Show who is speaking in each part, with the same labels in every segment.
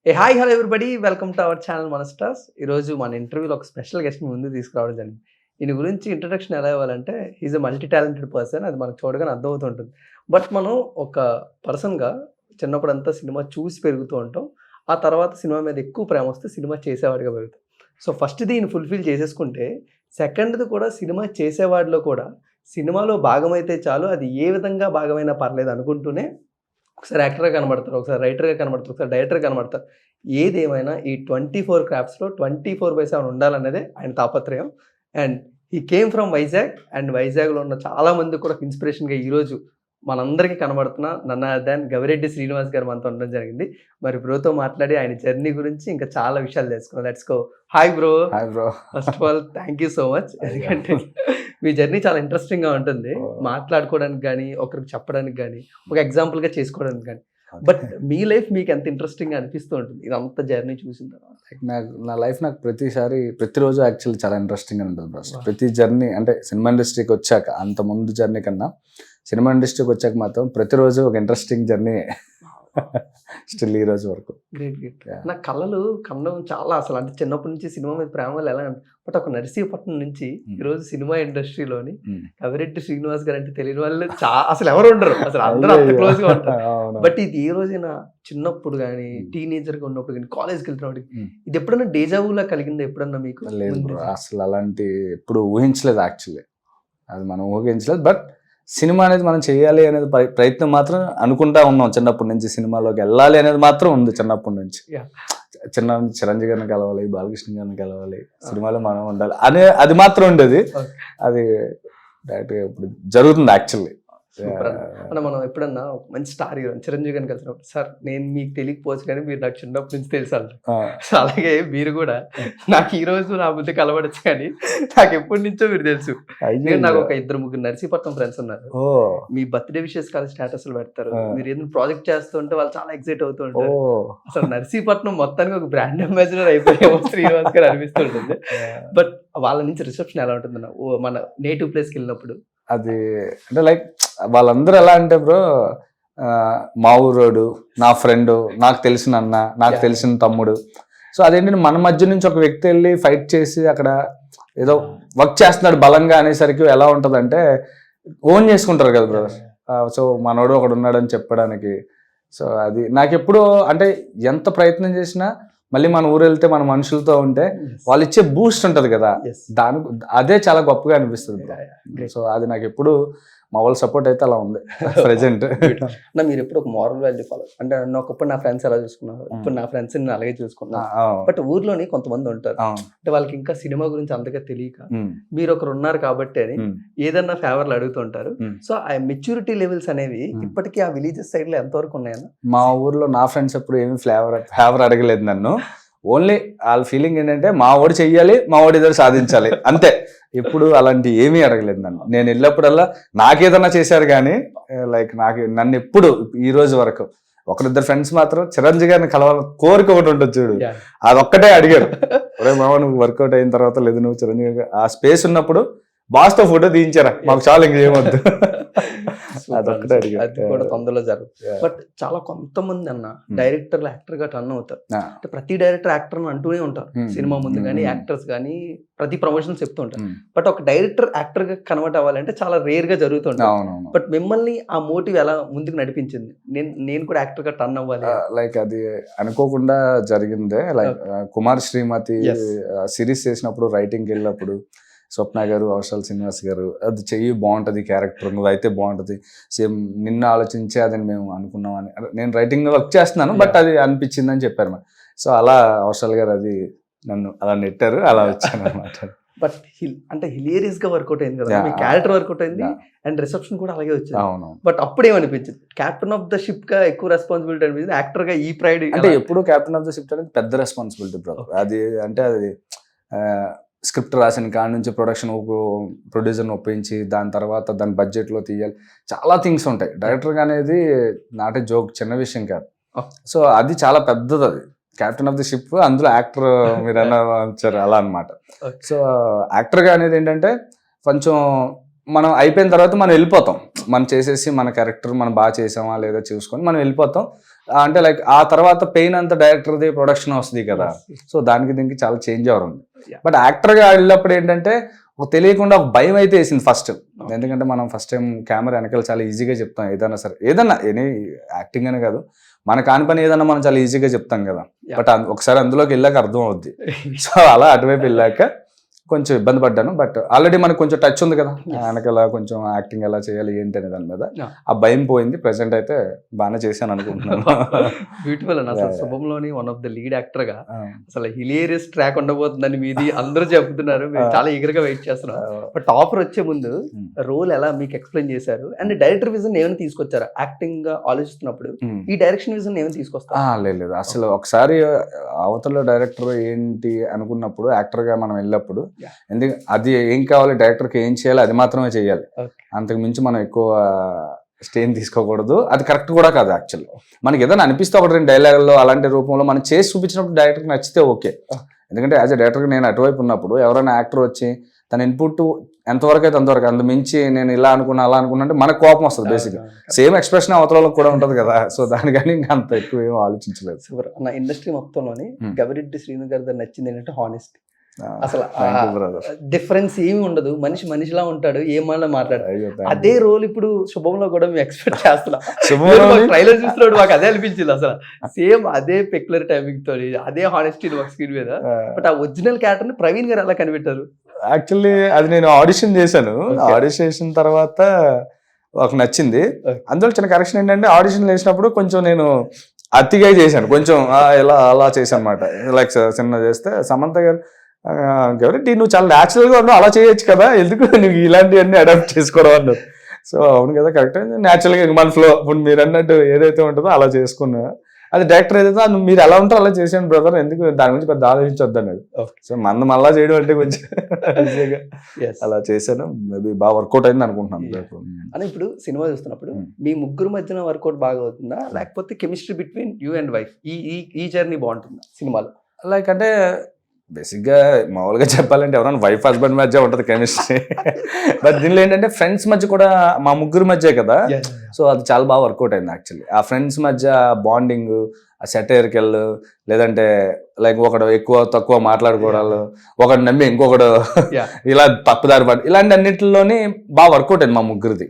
Speaker 1: Hi hello everybody welcome to our channel మన stars. ఈరోజు మన ఇంటర్వ్యూలో ఒక స్పెషల్ గెస్ట్ ముందు తీసుకురావడం జరిగింది. ఈయన గురించి ఇంట్రడక్షన్ ఎలా ఇవ్వాలంటే is a multi talented person. అది మనకు చూడగానే అర్థమవుతుంటుంది. బట్ మనం ఒక పర్సన్గా చిన్నప్పుడంతా సినిమా చూసి పెరుగుతూ ఉంటాం. ఆ తర్వాత సినిమా మీద ఎక్కువ ప్రేమ వస్తే సినిమా చేసేవాడిగా పెరుగుతాం. సో ఫస్ట్ది ఈయన ఫుల్ఫిల్ చేసేసుకుంటే సెకండ్ది కూడా సినిమా చేసేవాడిలో కూడా సినిమాలో భాగమైతే చాలు, అది ఏ విధంగా భాగమైనా పర్లేదు అనుకుంటూనే ఒకసారి యాక్టర్‌గా కనబడతారు, ఒకసారి రైటర్‌గా కనబడతారు, ఒకసారి డైరెక్టర్‌గా కనబడతారు. ఏదేమైనా ఈ 24 క్రాఫ్ట్స్‌లో 24/7 ఉండాలన్నదే ఆయన తాపత్రయం. And he came from Vizag. And వైజాగ్‌లో ఉన్న చాలా మందికి కూడా ఇన్స్పిరేషన్‌గా ఈరోజు మనందరికీ కనబడుతున్న none other than Gavireddy Srinivas గారు మనతో ఉండడం జరిగింది. మరి బ్రోతో మాట్లాడి ఆయన జర్నీ గురించి ఇంకా చాలా విషయాలు తెలుసుకుందాం. Let's go. Hi bro.
Speaker 2: Hi bro.
Speaker 1: First of all thank you so much. ఎందుకంటే మీ జర్నీ చాలా ఇంట్రెస్టింగ్‌గా ఉంటుంది. మాట్లాడుకోవడానికి గానీ, ఒకరికి చెప్పడానికి గానీ, ఒక ఎగ్జాంపుల్‌గా చేసుకోవడానికి గానీ. బట్ మీ లైఫ్ మీకు ఎంత ఇంట్రెస్టింగ్‌గా అనిపిస్తూ ఉంటుంది ఇదంతా జర్నీ చూసిన తర్వాత?
Speaker 2: నా లైఫ్ నాకు ప్రతిరోజు యాక్చువల్లీ చాలా ఇంట్రెస్టింగ్గా ఉంటుంది బ్రో. ప్రతి జర్నీ అంటే సినిమా ఇండస్ట్రీకి వచ్చాక, అంత ముందు జర్నీ కన్నా సినిమా ఇండస్ట్రీకి వచ్చాక మాత్రం ప్రతిరోజు ఒక ఇంట్రెస్టింగ్ జర్నీ స్టిల్ ఈ రోజు వరకు.
Speaker 1: గ్రేట్. నా కళలు కనడం చాలా అసలు అంటే చిన్నప్పటి నుంచి సినిమా మీద ప్రేమ వల్ల ఎలా అంటే, బట్ ఒక నర్సీపట్నం నుంచి ఈరోజు సినిమా ఇండస్ట్రీలోని కవిరెడ్డి శ్రీనివాస్ గారు అంటే తెలియని వాళ్ళు అసలు ఎవరు ఉండరు, అసలు అందరూ అంత క్లోజ్ గా ఉంటారు. బట్ ఇది ఏ రోజైనా చిన్నప్పుడు కానీ, టీనేజర్ గా ఉన్నప్పుడు కానీ, కాలేజ్కి వెళ్తున్నప్పుడు ఇది ఎప్పుడన్నా డేజావులా కలిగిందా ఎప్పుడన్నా మీకు?
Speaker 2: లేదు అసలు అలాంటి ఎప్పుడు ఊహించలేదు యాక్చువల్లీ. అది మనం ఊహించలేదు. బట్ సినిమా అనేది మనం చేయాలి అనేది ప్రయత్నం మాత్రం అనుకుంటా ఉన్నాం. చిన్నప్పటి నుంచి సినిమాలోకి వెళ్ళాలి అనేది మాత్రం ఉంది చిన్నప్పటి నుంచి. చిరంజీవి గారిని కలవాలి, బాలకృష్ణ గారిని కలవాలి, సినిమాలో మనం ఉండాలి అనే అది మాత్రం ఉండేది. అది డైరెక్ట్గా ఇప్పుడు జరుగుతుంది యాక్చువల్లీ.
Speaker 1: అంటే మనం ఎప్పుడన్నా ఒక మంచి స్టార్ హీరో చిరంజీవి గారిని కలిసినప్పుడు, సార్ నేను మీకు తెలియకపోవచ్చు కానీ మీరు నాకు చిన్నప్పటి నుంచి తెలుసు అంటారు. అలాగే మీరు కూడా నాకు ఈ రోజు నా బుద్ధి కలబడచ్చు కానీ నాకు ఎప్పటి నుంచో మీరు తెలుసు. నాకు ఒక 2-3 నర్సీపట్నం ఫ్రెండ్స్ ఉన్నారు. మీ బర్త్డే విషెస్ కాదు స్టేటస్లు పెడతారు, మీరు ఏదైనా ప్రాజెక్ట్ చేస్తుంటే వాళ్ళు చాలా ఎక్సైట్ అవుతూ ఉంటారు. అసలు నర్సీపట్నం మొత్తానికి ఒక బ్రాండ్ అంబాసిడర్ అయిపోయామో శ్రీనివాస్ గారు అనిపిస్తుంటుంది. బట్ వాళ్ళ నుంచి రిసెప్షన్ ఎలా ఉంటుందన్న మన నేటివ్ ప్లేస్కి వెళ్ళినప్పుడు?
Speaker 2: అది అంటే లైక్ వాళ్ళందరూ ఎలా అంటే బ్రో, మా ఊరోడు, నా ఫ్రెండ్, నాకు తెలిసిన అన్న, నాకు తెలిసిన తమ్ముడు. సో అదేంటంటే మన మధ్య నుంచి ఒక వ్యక్తి వెళ్ళి ఫైట్ చేసి అక్కడ ఏదో వర్క్ చేస్తున్నాడు బలంగా అనేసరికి ఎలా ఉంటుందంటే ఓన్ చేసుకుంటారు కదా బ్రదర్. సో మనోడు ఒకడు ఉన్నాడని చెప్పడానికి. సో అది నాకు ఎప్పుడూ అంటే ఎంత ప్రయత్నం చేసినా మళ్ళీ మన ఊరు వెళ్తే మన మనుషులతో ఉంటే వాళ్ళు ఇచ్చే బూస్ట్ ఉంటుంది కదా, అదే చాలా గొప్పగా అనిపిస్తుంది. సో అది నాకు ఎప్పుడు మా వాళ్ళ సపోర్ట్ అయితే అలా ఉంది ప్రెజెంట్.
Speaker 1: మీరు ఎప్పుడు ఒక మారల్ వాల్యూ ఫాలో అంటే ఒకప్పుడు నా ఫ్రెండ్స్ ఎలా చూసుకున్నారు, ఇప్పుడు నా ఫ్రెండ్స్ నేను అలాగే చూసుకున్నాను. బట్ ఊర్లోని కొంతమంది ఉంటారు అంటే వాళ్ళకి ఇంకా సినిమా గురించి అంతగా తెలియక మీరు ఒకరు ఉన్నారు కాబట్టి అని ఏదన్నా ఫేవర్లు అడుగుతుంటారు. సో ఆ మెచ్యూరిటీ లెవెల్స్ అనేవి ఇప్పటికీ ఆ విలేజెస్ సైడ్ లో ఎంతవరకు ఉన్నాయన్న?
Speaker 2: మా ఊర్లో నా ఫ్రెండ్స్ ఎప్పుడు ఏమి ఫేవర్ అడగలేదు నన్ను. ఓన్లీ వాళ్ళ ఫీలింగ్ ఏంటంటే మా వాడు చెయ్యాలి, మా వాడు ఇద్దరు సాధించాలి అంతే. ఎప్పుడు అలాంటి ఏమీ అడగలేదు నన్ను. నేను వెళ్ళినప్పుడల్లా నాకేదన్నా చేశారు కానీ లైక్ నన్ను ఎప్పుడు ఈ రోజు వరకు ఒకరిద్దరు ఫ్రెండ్స్ మాత్రం చిరంజీవి గారిని కలవాలని కోరిక ఒకటి ఉంటుంది చూడు, అదొక్కటే అడిగారు. ఒరే మామ నువ్వు వర్కౌట్ అయిన తర్వాత లేదు నువ్వు చిరంజీవి ఆ స్పేస్ ఉన్నప్పుడు బాస్తో ఫోటో తీయించారా మాకు చాలా ఇంకేమొద్దు. అదొక్కటే అడిగారు.
Speaker 1: అది కూడా తొందరలో జరుగుతుంది. బట్ చాలా కొంతమంది అన్న డైరెక్టర్లు యాక్టర్ గా టర్న్ అవుతారు. అంటే ప్రతి డైరెక్టర్ యాక్టర్ అంటూనే ఉంటారు సినిమా ముందు కానీ, యాక్టర్స్ కానీ ప్రతి ప్రమోషన్స్ చెప్తూ ఉంటారు. బట్ ఒక డైరెక్టర్ యాక్టర్ గా కన్వర్ట్ అవ్వాలంటే చాలా రేర్ గా జరుగుతుంటుంది. బట్ మిమ్మల్ని ఆ మోటివ్ ఎలా ముందుకు నడిపించింది? నేను కూడా యాక్టర్ గా టర్న్ అవ్వాలి.
Speaker 2: లైక్ అది అనుకోకుండా జరిగిందే. లైక్ కుమార్ శ్రీమతి సిరీస్ చేసినప్పుడు రైటింగ్కి వెళ్ళినప్పుడు స్వప్న గారు, అవసరాల శ్రీనివాస్ గారు అది చెయ్యి బాగుంటుంది క్యారెక్టర్, నువ్వు అయితే బాగుంటుంది, సేమ్ నిన్న ఆలోచించే అదని మేము అనుకున్నామని. నేను రైటింగ్ వర్క్ చేస్తున్నాను బట్ అది అనిపించింది అని చెప్పారు. సో అలా అవసరాల గారు అది నన్ను అలా నెట్టారు, అలా వచ్చాను అనమాట.
Speaker 1: బట్ అంటే హిలేరియస్ గా వర్కౌట్ అయింది కదా, మీ క్యారెక్టర్ వర్కౌట్ అయింది అండ్ రిసెప్షన్ కూడా అలాగే వచ్చింది.
Speaker 2: అవును.
Speaker 1: బట్ అప్పుడు ఏమనిపించింది? క్యాప్టెన్ ఆఫ్ ద షిప్ గా ఎక్కువ రెస్పాన్సిబిలిటీ అనిపించింది, యాక్టర్ గా ఈ ప్రైడ్
Speaker 2: అంటే ఎప్పుడు క్యాప్టెన్ ఆఫ్ ద షిప్ అనేది పెద్ద రెస్పాన్సిబిలిటీ బ్రదర్. అది అంటే అది స్క్రిప్ట్ రాసిన కాడి నుంచి ప్రొడ్యూసర్ని ఒప్పించి దాని తర్వాత దాని బడ్జెట్లో తీయాలి, చాలా థింగ్స్ ఉంటాయి. డైరెక్టర్ అనేది నాట్ ఏ జోక్, చిన్న విషయం కాదు. సో అది చాలా పెద్దది. అది క్యాప్టెన్ ఆఫ్ ది షిప్, అందులో యాక్టర్ మీరు అన్నారు అలా అనమాట. సో యాక్టర్గా అనేది ఏంటంటే కొంచెం మనం అయిపోయిన తర్వాత మనం వెళ్ళిపోతాం, మనం చేసేసి మన క్యారెక్టర్ మనం బాగా చేసామా లేదా చూసుకొని మనం వెళ్ళిపోతాం. అంటే లైక్ ఆ తర్వాత పెయిన్ అంతా డైరెక్టర్ది ప్రొడక్షన్ వస్తుంది కదా, సో దానికి దీనికి చాలా చేంజ్ ఉంది.
Speaker 1: Yeah.
Speaker 2: బట్ యాక్టర్గా వెళ్ళినప్పుడు ఏంటంటే ఒక తెలియకుండా ఒక భయం అయితే వేసింది ఫస్ట్. ఎందుకంటే మనం ఫస్ట్ టైం కెమెరా వెనకాల చాలా ఈజీగా చెప్తాం ఏదైనా సరే, ఏదన్నా ఎనీ యాక్టింగ్ అనే కాదు, మన కాని పని ఏదన్నా మనం చాలా ఈజీగా చెప్తాం కదా.
Speaker 1: Yeah.
Speaker 2: బట్ ఒకసారి అందులోకి వెళ్ళాక అర్థం అవుద్ది. సో అలా అటువైపు వెళ్ళాక కొంచెం ఇబ్బంది పడ్డాను. బట్ ఆల్రెడీ మనకు కొంచెం టచ్ ఉంది కదా వెనకాల, కొంచెం యాక్టింగ్ ఎలా చేయాలి ఏంటి అనే దాని మీద
Speaker 1: Yeah.
Speaker 2: ఆ భయం పోయింది. ప్రెసెంట్ అయితే బాగానే చేశాను అనుకుంటున్నాను.
Speaker 1: బ్యూటిఫుల్ అన్న. అసలు శుభంలోని one of the lead actor గా అసలు హిలేరియస్ ట్రాక్ ఉండబోతుందని మీది అందరూ చెప్తున్నారు. మేము చాలా ఈగర్ గా వెయిట్ చేస్తున్నాం. బట్ ఆఫర్ వచ్చే ముందు రోల్ ఎలా మీకు ఎక్స్ప్లెయిన్ చేశారు అండ్ డైరెక్టర్ విజన్ ఏమైనా తీసుకొచ్చారా? యాక్టింగ్ గా ఆలోచిస్తున్నప్పుడు ఈ డైరెక్షన్ విజన్ ఏమైనా తీసుకొస్తారా?
Speaker 2: లేదు అసలు ఒకసారి అవతల డైరెక్టర్ ఏంటి అనుకున్నప్పుడు యాక్టర్ గా మనం వెళ్ళినప్పుడు ఎందుకు అది ఏం కావాలి, డైరెక్టర్కి ఏం చేయాలి అది మాత్రమే చేయాలి. అంతకు మించి మనం ఎక్కువ స్టేన్ తీసుకోకూడదు. అది కరెక్ట్ కూడా కాదు యాక్చువల్లీ. మనకి ఏదైనా అనిపిస్తే ఒకటి రెండు డైలాగుల్లో అలాంటి రూపంలో మనం చేసి చూపించినప్పుడు డైరెక్టర్కి నచ్చితే ఓకే. ఎందుకంటే యాజ్ ఎ డైరెక్టర్గా నేను అటువైపు ఉన్నప్పుడు ఎవరైనా యాక్టర్ వచ్చి తన ఇన్పుట్ ఎంతవరకు అయితే అంతవరకు, అంత మించి నేను ఇలా అనుకున్నా అలా అనుకున్నా అంటే మనకు కోపం వస్తుంది. బేసిక్గా సేమ్ ఎక్స్ప్రెషన్ అవతలలో కూడా ఉంటుంది కదా. సో దానికని ఇంకా అంత ఎక్కువ ఏం ఆలోచించలేదు.
Speaker 1: సూపర్. నా ఇండస్ట్రీ మొత్తంలోని గవిరెడ్డి శ్రీను గారి నచ్చింది ఏంటంటే హానెస్టీ. అసలు డిఫరెన్స్ ఏమి ఉండదు, మనిషి మనిషిలా ఉంటాడు, ఏమన్నా మాట్లాడాడు. అదే రోల్ ఇప్పుడు శుభంలో కూడా మేము ఎక్స్పెక్ట్ చేస్తున్నాం. ట్రైలర్ చూస్తున్నాడు మాకు అదే అనిపించింది. అసలు సేమ్ అదే పెక్యులర్ టైమింగ్ తో అదే హానెస్టీ ఒక స్క్రీన్ మీద. బట్ ఆ ఒరిజినల్ క్యారెక్టర్ ని ప్రవీణ్ గారు ఎలా కనిపెట్టారు?
Speaker 2: యాక్చువల్లీ అది నేను ఆడిషన్ చేశాను. ఆడిషన్ చేసిన తర్వాత ఒక నచ్చింది. అందులో చిన్న కరెక్షన్ ఏంటంటే ఆడిషన్ వేసినప్పుడు కొంచెం నేను అతిగా చేశాను, కొంచెం ఇలా అలా చేశాను అనమాట. లైక్ చిన్న చేస్తే సమంత గారు గౌరెడ్డి నువ్వు చాలా న్యాచురల్ గా ఉన్నావు, అలా చేయొచ్చు కదా, ఎందుకు నువ్వు ఇలాంటివన్నీ అడాప్ట్ చేసుకోవడం అన్నారు. సో అవును కదా కరెక్ట్, న్యాచురల్ గా మన ఫ్లో ఇప్పుడు మీరు అన్నట్టు ఏదైతే ఉంటుందో అలా చేసుకున్నా. అది డైరెక్టర్ ఏదైతే మీరు ఎలా ఉంటారో అలా చేసాను బ్రదర్, ఎందుకు దాని గురించి పెద్ద ఆలోచించొద్దు అన్నది. సో మనం మళ్ళా చేయడం అంటే కొంచెం అలా చేశాను. మేబీ బాగా వర్కౌట్ అయింది అనుకుంటున్నాను.
Speaker 1: అని ఇప్పుడు సినిమా చూస్తున్నప్పుడు మీ ముగ్గురు మధ్యన వర్కౌట్ బాగా అవుతుందా, లేకపోతే chemistry between you and wife ఈ జర్నీ బాగుంటుందా సినిమాలో?
Speaker 2: లైక్ అంటే బేసిక్గా మామూలుగా చెప్పాలంటే ఎవరైనా వైఫ్ హస్బెండ్ మధ్య ఉంటుంది కెమిస్ట్రీ. బట్ దీనిలో ఏంటంటే ఫ్రెండ్స్ మధ్య కూడా మా ముగ్గురు మధ్య కదా, సో అది చాలా బాగా వర్కౌట్ అయింది యాక్చువల్లీ. ఆ ఫ్రెండ్స్ మధ్య బాండింగ్, ఆ సెటైర్కెల్, లేదంటే లైక్ ఒకడు ఎక్కువ తక్కువ మాట్లాడుకోవడాలు, ఒకడు నమ్మి ఇంకొకడు ఇలా తప్పుదారి పడి, ఇలాంటి అన్నింటిలోని బాగా వర్కౌట్ అయింది మా ముగ్గురిది.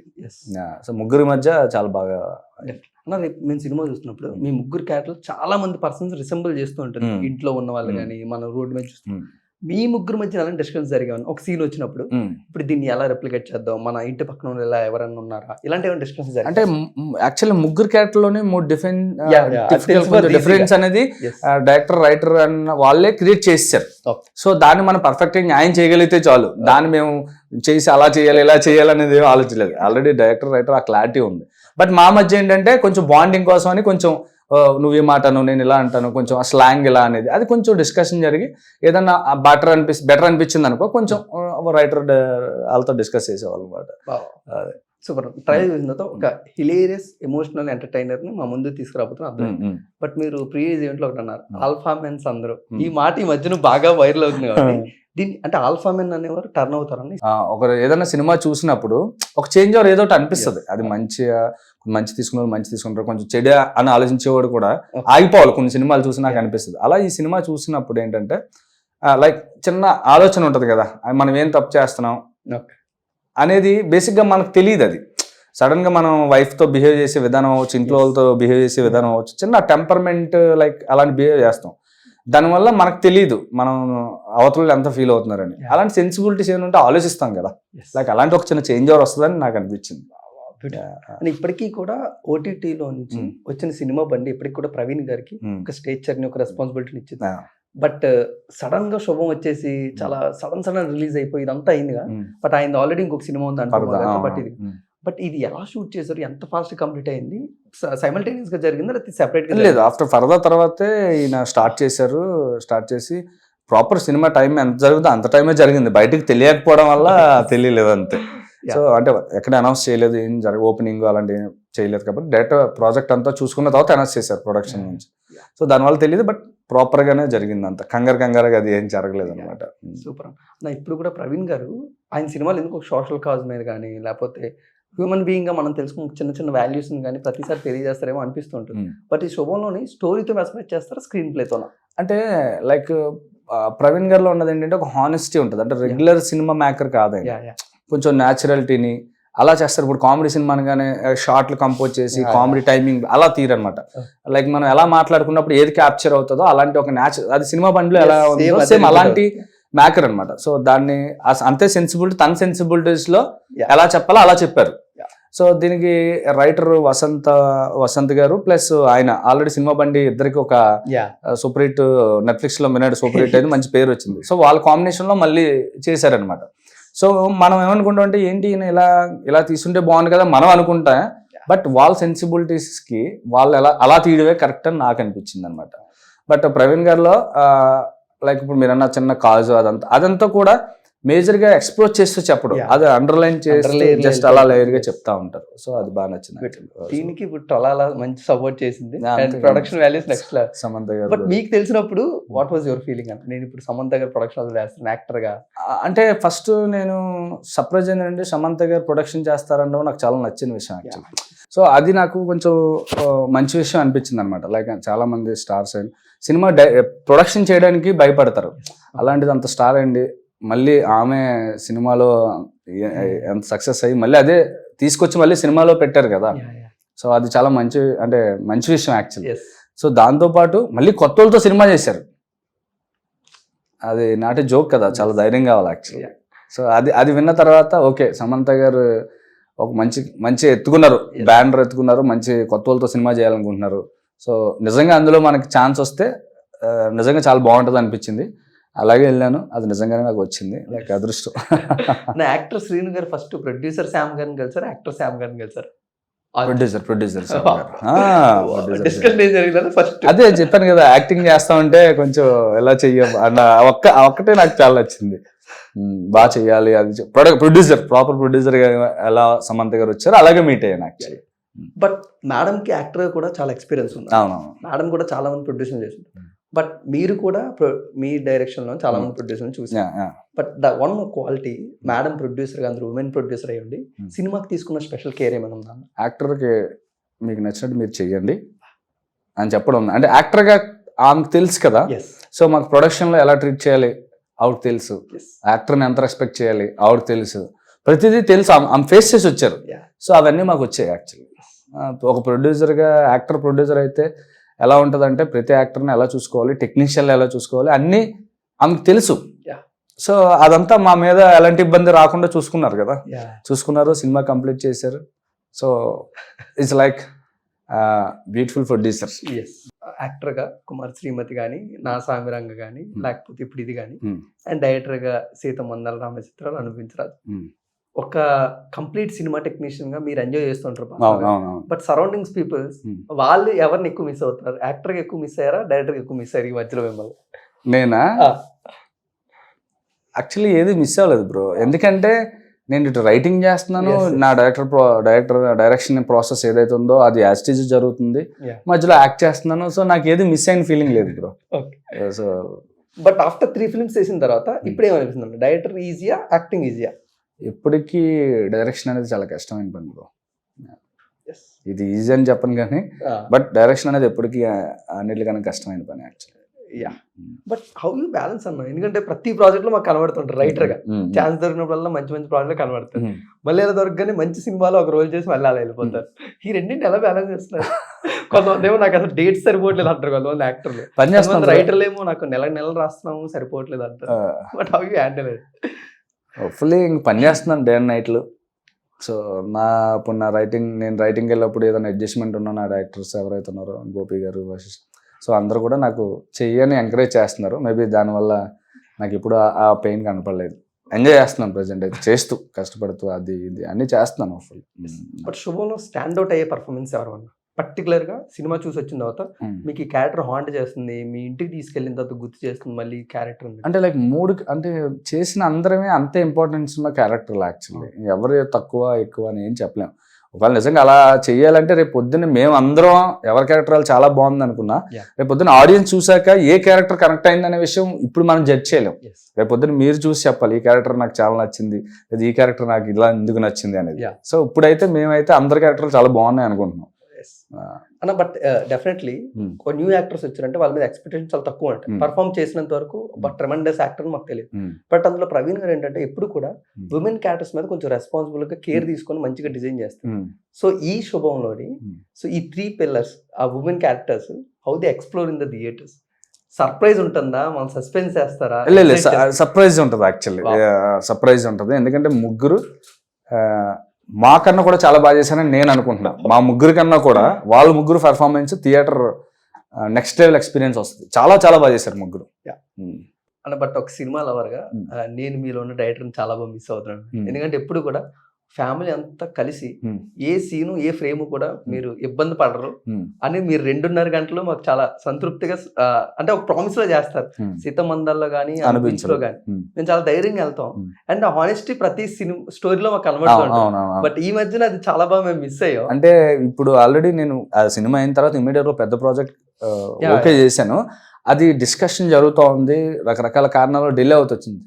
Speaker 2: సో ముగ్గురి మధ్య చాలా బాగా.
Speaker 1: రేపు మేము సినిమా చూస్తున్నప్పుడు మీ ముగ్గురు క్యారెక్టర్లు చాలా మంది పర్సన్స్ రిసెంబుల్ చేస్తూ ఉంటారు, ఇంట్లో ఉన్న వాళ్ళు కానీ మనం రోడ్డు మీద చూస్తున్నాం. మీ ముగ్గురు మధ్య అలాంటి డిస్కషన్స్ జరిగాయి ఒక సీన్ వచ్చినప్పుడు, ఇప్పుడు దీన్ని ఎలా రెప్లికేట్ చేద్దాం, మన ఇంటి పక్కన ఇలా ఎవరైనా ఉన్నారా, ఇలాంటి ఏమైనా డిస్కషన్స్ జరిగాయి?
Speaker 2: అంటే యాక్చువల్లీ ముగ్గురు క్యారెక్టర్లోనే మూడు డిఫరెన్స్ అనేది డైరెక్టర్ రైటర్ అన్న వాళ్ళే క్రియేట్ చేశారు. సో దాన్ని మనం పర్ఫెక్ట్ గా న్యాయం చేయగలిగితే చాలు. దాన్ని మేము చేసి అలా చేయాలి ఇలా చేయాలి అనేది ఏమీ ఆలోచించలేదు. ఆల్రెడీ డైరెక్టర్ రైటర్ ఆ క్లారిటీ ఉంది. బట్ మా మధ్య ఏంటంటే కొంచెం బాండింగ్ కోసం అని కొంచెం నువ్వే మాటను నేను ఇలా అంటాను, కొంచెం ఆ స్లాంగ్ ఇలా అనేది అది కొంచెం డిస్కషన్ జరిగి ఏదన్నా బెటర్ అనిపించింది అనుకో, కొంచెం రైటర్ వాళ్ళతో డిస్కస్ చేసేవాళ్ళు అనమాట.
Speaker 1: సూపర్. ట్రైలర్ చూసిన తర్వాత ఒక హిలేరియస్ ఎమోషనల్ ఎంటర్టైనర్ ని మా ముందు తీసుకురాబోతున్నా అర్థం. బట్ మీరు ప్రీవియస్ ఈవెంట్ లో ఒకటి అన్నారు, ఆల్ఫా మెన్స్ అందరూ. ఈ మాట ఈ మధ్యన బాగా వైరల్ అవుతుంది కాబట్టి దీన్ని అంటే ఆల్ఫా మెన్ అనేవారు టర్న్ అవుతారని
Speaker 2: ఒకరు ఏదైనా సినిమా చూసినప్పుడు ఒక చేంజ్ ఆర్ ఏదో అనిపిస్తుంది. అది మంచి తీసుకుంటారు, కొంచెం చెడు అని ఆలోచించేవాడు కూడా ఆగిపోవాలి. కొన్ని సినిమాలు చూసి నాకు అనిపిస్తుంది. అలా ఈ సినిమా చూసినప్పుడు ఏంటంటే లైక్ చిన్న ఆలోచన ఉంటుంది కదా, మనం ఏం తప్పు చేస్తున్నాం అనేది బేసిక్గా మనకు తెలియదు. అది సడన్ గా మనం వైఫ్ తో బిహేవ్ చేసే విధానం అవ్వచ్చు, ఇంట్లో వాళ్ళతో బిహేవ్ చేసే విధానం అవ్వచ్చు, చిన్న టెంపర్మెంట్ లైక్ అలాంటి బిహేవ్ చేస్తాం. దానివల్ల మనకు తెలియదు మనం అవతల ఎంత ఫీల్ అవుతున్నారని. అలాంటి సెన్సిబిలిటీస్ ఏమంటే ఆలోచిస్తాం కదా, లైక్ అలాంటి ఒక చిన్న చేంజ్ ఓవర్ వస్తుందని నాకు అనిపించింది.
Speaker 1: ఇప్పటికీ కూడా ఓటీటీలో నుంచి వచ్చిన సినిమా బండి ఇప్పటికి కూడా ప్రవీణ్ గారికి ఒక స్టేచర్ ని ఒక రెస్పాన్సిబిలిటీని ఇచ్చింది. బట్ సడన్ గా శుభం వచ్చేసి చాలా సడన్ రిలీజ్ అయిపోయి ఇదంతా అయిందిగా. బట్ ఆయన ఆల్రెడీ ఇంకొక సినిమా ఉంది అంటున్నారు. బట్ ఇది ఎలా షూట్ చేశారు, ఎంత ఫాస్ట్ కంప్లీట్ అయింది, సైమల్టేనియస్ గా జరిగిందా లేకపోతే సెపరేట్ గా?
Speaker 2: లేదు, ఆఫ్టర్ ఫర్దా తర్వాతే ఈయన స్టార్ట్ చేసి ప్రాపర్ సినిమా టైం ఎంత జరుగుతుందో అంత టైమే జరిగింది. బయటకు తెలియకపోవడం వల్ల తెలియలేదు అంతే. సో అంటే ఎక్కడ అనౌన్స్ చేయలేదు, ఏం ఓపెనింగ్ అలాంటి ఏం చేయలేదు. కాబట్టి డైరెక్ట్ ప్రాజెక్ట్ అంతా చూసుకున్న తర్వాత అనౌన్స్ చేశారు ప్రొడక్షన్ నుంచి. సో దానివల్ల తెలియదు, బట్ ప్రాపర్ గానే జరిగింది అంత. కంగారుగా అది ఏం జరగలేదు అనమాట.
Speaker 1: సూపర్. ఇప్పుడు కూడా ప్రవీణ్ గారు ఆయన సినిమాలు ఎందుకు సోషల్ కాజ్ మీద కానీ లేకపోతే హ్యూమన్ బీయింగ్ గా మనం తెలుసుకున్న చిన్న చిన్న వాల్యూస్ కానీ ప్రతిసారి తెలియజేస్తారేమో అనిపిస్తూ ఉంటుంది. బట్ ఈ శుభంలోని స్టోరీతో మెస్మరైజ్ చేస్తారా స్క్రీన్ ప్లేతోనా?
Speaker 2: అంటే లైక్ ప్రవీణ్ గారిలో ఉన్నది ఏంటంటే ఒక హానెస్టీ ఉంటుంది. అంటే రెగ్యులర్ సినిమా మేకర్ కాదండి,
Speaker 1: యా యా
Speaker 2: కొంచెం న్యాచురాలిటీని అలా చేస్తారు. ఇప్పుడు కామెడీ సినిమా అనగానే షార్ట్లు కంపోజ్ చేసి
Speaker 1: Yeah.
Speaker 2: కామెడీ టైమింగ్ అలా తీరనమాట. లైక్ మనం ఎలా మాట్లాడుకున్నప్పుడు ఏది క్యాప్చర్ అవుతుందో అలాంటి ఒక అది సినిమా బండిలో ఎలా
Speaker 1: Yes,
Speaker 2: ఉందో
Speaker 1: same
Speaker 2: సేమ్
Speaker 1: అదే
Speaker 2: అలాంటి మేకర్ అనమాట. సో దాన్ని అంతే సెన్సిబిలిటీ, తన సెన్సిబిలిటీస్ లో
Speaker 1: Yeah.
Speaker 2: ఎలా చెప్పాలో అలా చెప్పారు.
Speaker 1: Yeah.
Speaker 2: సో దీనికి రైటర్ వసంత్ గారు ప్లస్ ఆయన ఆల్రెడీ సినిమా బండి ఇద్దరికి ఒక
Speaker 1: యా
Speaker 2: సూపర్ హిట్ నెట్ఫ్లిక్స్ లో మినాడు సూపర్ హిట్ అయితే మంచి పేరు వచ్చింది. సో వాళ్ళ కాంబినేషన్ లో మళ్ళీ చేశారనమాట. సో మనం ఏమనుకుంటాం అంటే ఏంటి ఈయన ఇలా తీసుంటే బాగుంది కదా మనం అనుకుంటా, బట్ వాళ్ళ సెన్సిబిలిటీస్ కి వాళ్ళు అలా తీయడమే కరెక్ట్ అని నాకు అనిపించింది అనమాట. బట్ ప్రవీణ్ గారిలో లైక్ ఇప్పుడు మీరు అన్న చిన్న కాజు అదంతా కూడా మేజర్ గా ఎక్స్ప్లోర్ చేస్తూ చెప్పడం,
Speaker 1: Yeah.
Speaker 2: అది అండర్లైన్ చేసి
Speaker 1: Underline
Speaker 2: జస్ట్ అలా లేయర్ గా చెప్తా ఉంటారు. సో అది బాగా నచ్చింది.
Speaker 1: దీనికి ఇప్పుడు టొలాలా మంచి సపోర్ట్ చేసింది
Speaker 2: Yeah,
Speaker 1: అండ్
Speaker 2: అంతే.
Speaker 1: Production values next level.
Speaker 2: Samantha
Speaker 1: but
Speaker 2: గారు
Speaker 1: మీకు తెలిసినప్పుడు వాట్ వాజ్ యువర్ ఫీలింగ్ అంటే నేను ఇప్పుడు సమంత గారు ప్రొడక్షన్ చేస్తాను యాక్టర్ గా?
Speaker 2: అంటే ఫస్ట్ నేను సర్ప్రైజ్ ఏంటంటే సమంత గారు ప్రొడక్షన్ చేస్తారనడం నాకు చాలా నచ్చిన విషయం యాక్చువల్లీ. సో అది నాకు కొంచెం మంచి విషయం అనిపించింది అనమాట. లైక్ చాలా మంది స్టార్స్ అండ్ సినిమా ప్రొడక్షన్ చేయడానికి భయపడతారు, అలాంటిది అంత స్టార్ అండి. మళ్ళీ ఆమె సినిమాలో ఎంత సక్సెస్ అయ్యి మళ్ళీ అదే తీసుకొచ్చి మళ్ళీ సినిమాలో పెట్టారు కదా. సో అది చాలా మంచి విషయం యాక్చువల్లీ. సో దాంతోపాటు మళ్ళీ కొత్త వాళ్ళతో సినిమా చేశారు, అది నాటి జోక్ కదా, చాలా ధైర్యం కావాలి యాక్చువల్లీ. సో అది విన్న తర్వాత ఓకే సమంత గారు ఒక మంచి ఎత్తుకున్నారు, బ్యానర్ ఎత్తుకున్నారు, మంచి కొత్త వాళ్ళతో సినిమా చేయాలనుకుంటున్నారు. సో నిజంగా అందులో మనకి ఛాన్స్ వస్తే నిజంగా చాలా బాగుంటుంది అనిపించింది. అలాగే వెళ్ళాను, అది నిజంగానే నాకు వచ్చింది, లైక్ అదృష్టం.
Speaker 1: నా యాక్టర్ శ్రీను గారు ఫస్ట్ ప్రొడ్యూసర్ శామ్ గారిని కలిసారు, యాక్టర్ శామ్ గారిని కలిసారు?
Speaker 2: ప్రొడ్యూసర్
Speaker 1: డిస్కషన్ ఏం జరిగిందని ఫస్ట్
Speaker 2: అదే చెప్పాను కదా, యాక్టింగ్ చేస్తామంటే కొంచెం ఎలా చెయ్యం అన్న ఒక్కటే నాకు చాలా నచ్చింది. బాగా చెయ్యాలి అది ప్రాపర్ ప్రొడ్యూసర్ ఎలా సమంత గారు వచ్చారు అలాగే మీట్ అయ్యాను యాక్చువల్లీ.
Speaker 1: బట్ మేడం కి యాక్టర్ కూడా చాలా ఎక్స్పీరియన్స్ ఉంది.
Speaker 2: అవునవును.
Speaker 1: మేడం కూడా చాలా మంది ప్రొడ్యూసర్ చేసింది, బట్ మీరు కూడా మీ డైరెక్షన్ లో చాలా మంది ప్రొడ్యూసర్ చూసారు. But the one quality madam producer గా అందరూ ఉమెన్ ప్రొడ్యూసర్ అయ్యండి సినిమాకి తీసుకున్న స్పెషల్ కేర్ ఏమైనా ఉందా?
Speaker 2: యాక్టర్కి మీకు నచ్చినట్టు మీరు చెయ్యండి అని చెప్పడం, అంటే యాక్టర్గా ఆమెకు తెలుసు కదా. సో మాకు ప్రొడక్షన్లో ఎలా ట్రీట్ చేయాలి ఆవిడకి తెలుసు, యాక్టర్ని ఎంత రెస్పెక్ట్ చేయాలి ఆవిడకి తెలుసు, ప్రతిదీ తెలుసు, ఆమె ఫేస్ చేసి వచ్చారు. సో అవన్నీ మాకు వచ్చాయి యాక్చువల్లీ. ఒక ప్రొడ్యూసర్గా యాక్టర్ ప్రొడ్యూసర్ అయితే ఎలా ఉంటుందంటే ప్రతి యాక్టర్ని ఎలా చూసుకోవాలి, టెక్నీషియన్లు ఎలా చూసుకోవాలి అన్నీ ఆమెకు తెలుసు. సో అదంతా మా మీద ఎలాంటి ఇబ్బంది రాకుండా చూసుకున్నారు కదా, చూసుకున్నారు, సినిమా కంప్లీట్ చేశారు. So it's like beautiful producer.
Speaker 1: Actor గా కుమార్ శ్రీమతి కానీ, నా సామిరంగ కానీ, లేకపోతే ఇప్పుడు ఇది కానీ, అండ్ డైరెక్టర్ గా సీత మందల రామచిత్రాలు అనిపించరాదు. ఒక కంప్లీట్ సినిమా టెక్నీషియన్ గా మీరు ఎంజాయ్ చేస్తుంటారు, బట్ సరౌండింగ్స్ పీపుల్స్ వాళ్ళు ఎవరిని ఎక్కువ మిస్ అవుతున్నారు? యాక్టర్ గా ఎక్కువ మిస్ అయ్యారా, డైరెక్టర్ ఎక్కువ మిస్ అయ్యారు ఈ మధ్యలో మిమ్మల్ని?
Speaker 2: నేనా? యాక్చువల్లీ ఏది మిస్ అవ్వలేదు బ్రో, ఎందుకంటే నేను ఇటు రైటింగ్ చేస్తున్నాను, నా డైరెక్షన్ ప్రాసెస్ ఏదైతే ఉందో అది యాజ్ ఇట్ ఈజ్ జరుగుతుంది, మధ్యలో యాక్ట్ చేస్తున్నాను. సో నాకు ఏది మిస్ అయిన ఫీలింగ్ లేదు bro. So
Speaker 1: but after 3 films చేసిన తర్వాత ఇప్పుడు ఏమనిపిస్తుంది? డైరెక్టర్ ఈజీయా, యాక్టింగ్ ఈజీయా?
Speaker 2: ఇప్పటికీ డైరెక్షన్ అనేది చాలా కష్టమైన పని బ్రో. ఇది ఈజీ అని చెప్పను కానీ, బట్ డైరెక్షన్ అనేది ఎప్పటికీ అన్నిటికన్నా కష్టమైన పని actually.
Speaker 1: But how you balance అన్న? ఎందుకంటే ప్రతి ప్రాజెక్ట్ లో మాకు కనబడుతుంటారు రైటర్ గా, ఛాన్స్ దొరికినప్పుడల్లా మంచి ప్రాజెక్ట్ కనబడతారు, మళ్ళీ ఎలా దొరకగానే మంచి సినిమాలో ఒక రోల్ చేసి మళ్ళీ అలా వెళ్ళిపోతారు. ఈ రెండింటిని ఎలా బ్యాలెన్స్ చేస్తున్నారు? కొంతమంది ఏమో నాకు అసలు డేట్స్ సరిపోవట్లేదు అంటారు, కొంతమంది యాక్టర్లు, కొంతమంది రైటర్లు ఏమో నాకు నెల రాస్తున్నాము సరిపోవట్లేదు అంటారు. But how you handle it?
Speaker 2: Hopefully ఇంక పని చేస్తున్నాను డే అండ్ నైట్లు. సో ఇప్పుడు నేను రైటింగ్ వెళ్ళినప్పుడు ఏదైనా అడ్జస్ట్మెంట్ ఉన్నా నా డైరెక్టర్స్ ఎవరైతే ఉన్నారో గోపి గారు, వశిష్ఠ, సో అందరూ కూడా నాకు చెయ్యని ఎంకరేజ్ చేస్తున్నారు. మేబీ దానివల్ల నాకు ఇప్పుడు ఆ పెయిన్ కనపడలేదు. ఎంజాయ్ చేస్తున్నాను ప్రజెంట్ అయితే, చేస్తూ కష్టపడుతూ అది ఇది అన్ని చేస్తున్నాను హోప్ఫుల్లీ.
Speaker 1: బట్ శుభంలో స్టాండ్అవుట్ అయ్యే పర్ఫార్మెన్స్ ఎవరు పర్టికులర్ గా సినిమా చూసి వచ్చిన తర్వాత మీకు ఈ క్యారెక్టర్ హాంట్ చేస్తుంది, మీ ఇంటికి తీసుకెళ్ళిన తర్వాత గుర్తు చేస్తుంది మళ్ళీ క్యారెక్టర్?
Speaker 2: అంటే లైక్ అంటే చేసిన అందరమే అంతే ఇంపార్టెన్స్ ఉన్న క్యారెక్టర్లు యాక్చువల్లీ, ఎవరు తక్కువ ఎక్కువ అని ఏం చెప్పలేము. ఒకవేళ నిజంగా అలా చెయ్యాలంటే రేపు పొద్దున్న మేము అందరం ఎవరి క్యారెక్టర్ వాళ్ళు చాలా బాగుంది అనుకున్నా,
Speaker 1: Yeah.
Speaker 2: రేపు పొద్దున్న ఆడియన్స్ చూసాక ఏ క్యారెక్టర్ కనెక్ట్ అయింది అనే విషయం ఇప్పుడు మనం జడ్జ్ చేయలేం.
Speaker 1: Yes.
Speaker 2: రేపు పొద్దున్న మీరు చూసి చెప్పాలి ఈ క్యారెక్టర్ నాకు చాలా నచ్చింది, లేదా ఈ క్యారెక్టర్ నాకు ఇలా ఎందుకు నచ్చింది అనేది.
Speaker 1: Yeah.
Speaker 2: సో ఇప్పుడైతే మేమైతే అందరి క్యారెక్టర్లు చాలా బాగున్నాయి అనుకుంటున్నాం.
Speaker 1: Yes. అన్న బట్ డెఫినెట్లీ ఒక న్యూ యాక్టర్స్ వచ్చారంటే వాళ్ళ మీద ఎక్స్పెక్టేషన్ చాలా తక్కువ ఉంటాయి. పర్ఫామ్ చేసినంత వరకు బట్ ట్రెమెండస్ యాక్టర్ మాకు తెలియదు. బట్ అందులో ప్రవీణ్ గారు ఏంటంటే ఎప్పుడు కూడా ఉమెన్ క్యారెక్టర్స్ మీద కొంచెం రెస్పాన్సిబుల్ గా కేర్ తీసుకొని మంచిగా డిజైన్ చేస్తారు. సో ఈ శుభంలోని సో ఈ 3 పిల్లర్స్ ఆ women characters how they explore in the theatres, surprise ఉంటుందా, మనం సస్పెన్స్ చేస్తారా?
Speaker 2: లేదు, సర్ప్రైజ్ ఉంటుంది. యాక్చువల్లీ సర్ప్రైజ్ ఉంటుంది. ఎందుకంటే ముగ్గురు మాకన్నా కూడా చాలా బాగా చేశారని నేను అనుకుంటున్నా. మా ముగ్గురు కన్నా కూడా వాళ్ళ ముగ్గురు performance theatre next level experience వస్తుంది. చాలా చాలా బాగా చేశారు ముగ్గురు.
Speaker 1: అన్న బట్ ఒక సినిమా లవర్ గా నేను మీలో ఉన్న డైరెక్టర్ చాలా బాగా మిస్ అవుతున్నాను. ఎందుకంటే ఎప్పుడు కూడా ఫ్యామిలీ అంతా కలిసి ఏ సీను ఏ ఫ్రేమ్ కూడా మీరు ఇబ్బంది పడరు అని మీరు 2.5 గంటలు మాకు చాలా సంతృప్తిగా అంటే ఒక ప్రామిస్ లో చేస్తారు. సీతమందల్లో కానీ అనిపించలో కానీ మేము చాలా ధైర్యంగా వెళ్తాం. అండ్ హానెస్టీ ప్రతి సినిమా స్టోరీలో మాకు కనబడుతుంది. బట్ ఈ మధ్యన అది చాలా బాగా మేము మిస్ అయ్యాం.
Speaker 2: అంటే ఇప్పుడు ఆల్రెడీ నేను ఆ సినిమా అయిన తర్వాత ఇమీడియట్ గా పెద్ద ప్రాజెక్ట్ ఓకే చేశాను. అది డిస్కషన్ జరుగుతూ ఉంది, రకరకాల కారణాలు డిలే అవుతుంది.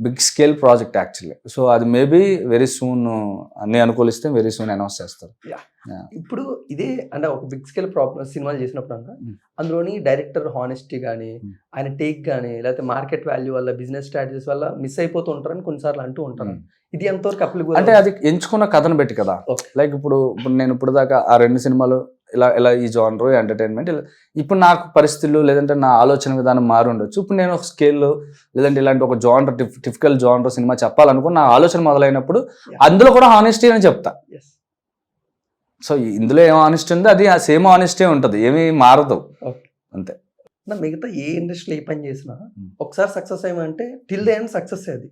Speaker 2: Big scale project actually. So అది మేబీ వెరీ సూన్ అన్ని అనుకూలిస్తే వెరీ సూన్ అనౌన్స్ చేస్తారు.
Speaker 1: ఇప్పుడు ఇదే అంటే ఒక బిగ్ స్కేల్ సినిమాలు చేసినప్పుడు అన్న అందులోని డైరెక్టర్ హానెస్టీ కానీ ఆయన టేక్ కానీ లేకపోతే మార్కెట్ వాల్యూ వల్ల బిజినెస్ స్ట్రాటజీస్ వల్ల మిస్ అయిపోతూ ఉంటారని కొన్నిసార్లు అంటూ ఉంటారు. ఇది ఎంతవరకు అప్లికబుల్
Speaker 2: అంటే అది ఎంచుకున్న కథను బట్టి కదా. లైక్ ఇప్పుడు నేను ఇప్పుడు దాకా ఆ 2 సినిమాలు ఇలా ఈ జానర్ ఎంటర్టైన్మెంట్ ఇప్పుడు నాకు పరిస్థితులు లేదంటే నా ఆలోచన విధానం మారి ఉండొచ్చు. ఇప్పుడు నేను ఒక స్కేల్లో లేదంటే ఇలాంటి ఒక జానర్ టిపికల్ జానర్ సినిమా చెప్పాలనుకుని నా ఆలోచన మొదలైనప్పుడు అందులో కూడా హానెస్టీ అని చెప్తా. సో ఇందులో ఏం హానెస్టీ ఉందో అది ఆ సేమ్ హానెస్టీ ఉంటుంది, ఏమీ మారదు అంతే.
Speaker 1: మిగతా ఏ ఇండస్ట్రీలో ఏ పని చేసినా ఒకసారి సక్సెస్ అయ్యమంటే టిల్ ద ఎండ్ సక్సెస్ అది.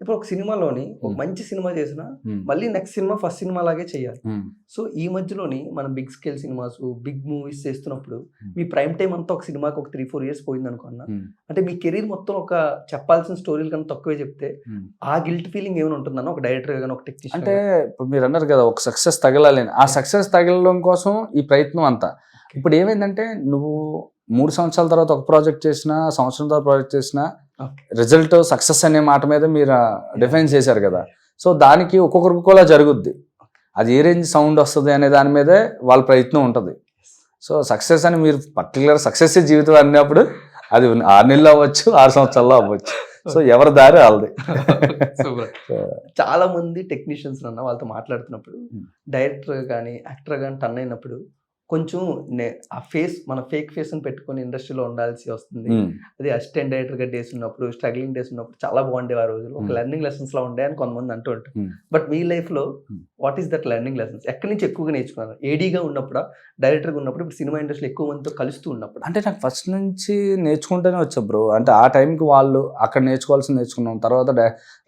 Speaker 1: ఇప్పుడు ఒక సినిమాలోని ఒక మంచి సినిమా చేసినా మళ్ళీ నెక్స్ట్ సినిమా ఫస్ట్ సినిమా లాగే చేయాలి. సో ఈ మధ్యలోని మనం big scale cinemas big movies చేస్తున్నప్పుడు మీ ప్రైమ్ టైం అంతా ఒక సినిమాకి ఒక 3-4 years పోయింది అనుకున్నా, అంటే మీ కెరీర్ మొత్తం ఒక చెప్పాల్సిన స్టోరీలు కన్నా తక్కువే చెప్తే ఆ గిల్ట్ ఫీలింగ్ ఏమైనా ఉంటుందన్న ఒక డైరెక్టర్ కానీ ఒక టెక్నీషియన్?
Speaker 2: అంటే ఇప్పుడు మీరు అన్నారు కదా ఒక సక్సెస్ తగలాలి, ఆ సక్సెస్ తగలడం కోసం ఈ ప్రయత్నం అంతా. ఇప్పుడు ఏమైందంటే నువ్వు 3 సంవత్సరాల తర్వాత ఒక ప్రాజెక్ట్ చేసినా, సంవత్సరం తర్వాత ప్రాజెక్ట్ చేసినా రిజల్ట్ సక్సెస్ అనే మాట మీద మీరు డిఫైన్ చేశారు కదా. సో దానికి ఒక్కొక్కరికి కూడా జరుగుద్ది. అది ఏ రేంజ్ సౌండ్ వస్తుంది అనే దాని మీదే వాళ్ళ ప్రయత్నం ఉంటుంది. సో సక్సెస్ అని మీరు పర్టికులర్ సక్సెస్ జీవితం అన్నప్పుడు అది 6 నెలలు అవ్వచ్చు, 6 సంవత్సరాల్లో అవ్వచ్చు. సో ఎవరి దారి వాళ్ళది.
Speaker 1: చాలా మంది టెక్నీషియన్స్ అన్న వాళ్ళతో మాట్లాడుతున్నప్పుడు డైరెక్టర్ కానీ యాక్టర్ కానీ టర్న్ అయినప్పుడు కొంచెం ఆ ఫేస్ మన ఫేక్ ఫేస్ అని పెట్టుకొని ఇండస్ట్రీలో ఉండాల్సి వస్తుంది. అది అసిస్టెంట్ డైరెక్టర్ గా డేస్ ఉన్నప్పుడు స్ట్రగ్లింగ్ డేస్ ఉన్నప్పుడు చాలా బాగుండేవి ఆ రోజులు, ఒక లెర్నింగ్ లెసన్స్ లా ఉండే అని కొంతమంది అంటూ ఉంటారు. బట్ మీ లైఫ్ లో what is that learning lessons? ఎక్కడి నుంచి ఎక్కువగా నేర్చుకున్నారు? ఏడీగా ఉన్నప్పుడు, డైరెక్టర్గా ఉన్నప్పుడు, ఇప్పుడు సినిమా ఇండస్ట్రీలో ఎక్కువ మందితో కలుస్తూ ఉన్నప్పుడు?
Speaker 2: అంటే నాకు ఫస్ట్ నుంచి నేర్చుకుంటూనే వచ్చా బ్రో. అంటే ఆ టైంకి వాళ్ళు అక్కడ నేర్చుకోవాల్సింది నేర్చుకున్నాం. తర్వాత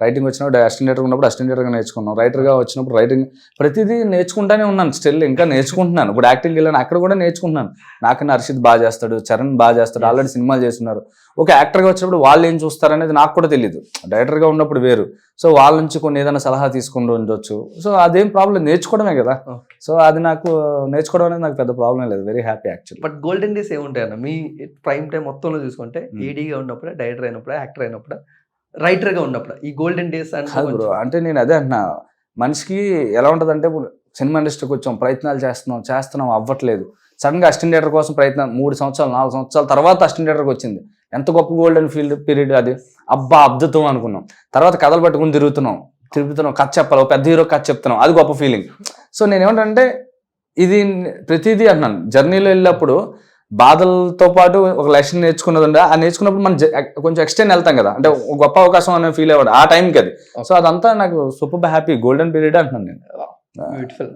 Speaker 2: రైటింగ్ వచ్చినప్పుడు అసిస్టెంట్ డైరెక్టర్ ఉన్నప్పుడు అసిస్టెంట్ డైరెక్టర్గా నేర్చుకున్నాం. రైటర్గా వచ్చినప్పుడు రైటింగ్, ప్రతిదీ నేర్చుకుంటానే ఉన్నాను. స్టిల్ ఇంకా నేర్చుకుంటున్నాను. ఇప్పుడు యాక్టింగ్ వెళ్ళాను, అక్కడ కూడా నేర్చుకుంటున్నాను. నాకన్నా హర్షిత్ బాగా చేస్తాడు, చరణ్ బాగా చేస్తాడు, ఆల్రెడీ సినిమాలు చేస్తున్నారు. ఒక యాక్టర్గా వచ్చినప్పుడు వాళ్ళు ఏం చూస్తారనేది నాకు కూడా తెలియదు. డైరెక్టర్గా ఉన్నప్పుడు వేరు. సో వాళ్ళ నుంచి కొన్ని ఏదైనా సలహా తీసుకుంటూ ఉండొచ్చు. సో అదేం ప్రాబ్లం, నేర్చుకోవడమే కదా. సో అది నాకు నేర్చుకోవడం అనేది నాకు పెద్ద ప్రాబ్లం లేదు. Very happy actually.
Speaker 1: But golden days ఏముంటాయి అన్న మీ ప్రైమ్ టైం మొత్తంలో చూసుకుంటే? ఏడీగా ఉన్నప్పుడు, డైరెక్టర్ అయినప్పుడు, యాక్టర్ అయినప్పుడు, రైటర్గా ఉన్నప్పుడు ఈ గోల్డెన్ డేస్
Speaker 2: అంటే నేను అదే అంటున్నా, మనిషికి ఎలా ఉంటుంది అంటే ఇప్పుడు సినిమా ఇండస్ట్రీకి వచ్చాం, ప్రయత్నాలు చేస్తున్నాం అవ్వట్లేదు. సడన్గా అసిస్టెంట్ డైరెక్టర్ కోసం ప్రయత్నం 3 సంవత్సరాలు 4 సంవత్సరాల తర్వాత అసిస్టెంట్ డైరెక్టర్కి వచ్చింది. ఎంత గొప్ప గోల్డెన్ ఫీల్డ్ పీరియడ్ అది. అబ్బా అద్భుతం అనుకున్నాం. తర్వాత కథలు పట్టుకుని తిరుగుతున్నాం, కథ చెప్పాలి, పెద్ద హీరో కథ చెప్తున్నాం, అది గొప్ప ఫీలింగ్. సో నేను ఏమంటే ఇది ప్రతిదీ అన్నాను, జర్నీలో వెళ్ళినప్పుడు బాధలతో పాటు ఒక లెసన్ నేర్చుకున్నది ఉండే, ఆ నేర్చుకున్నప్పుడు మనం కొంచెం ఎక్స్టెండ్ వెళ్తాం కదా, అంటే గొప్ప అవకాశం అనే ఫీల్ అవ్వడం ఆ టైంకి అది. సో అదంతా నాకు సూపర్ హ్యాపీ గోల్డెన్ పీరియడ్ అంటున్నాను నేను.
Speaker 1: బ్యూటిఫుల్.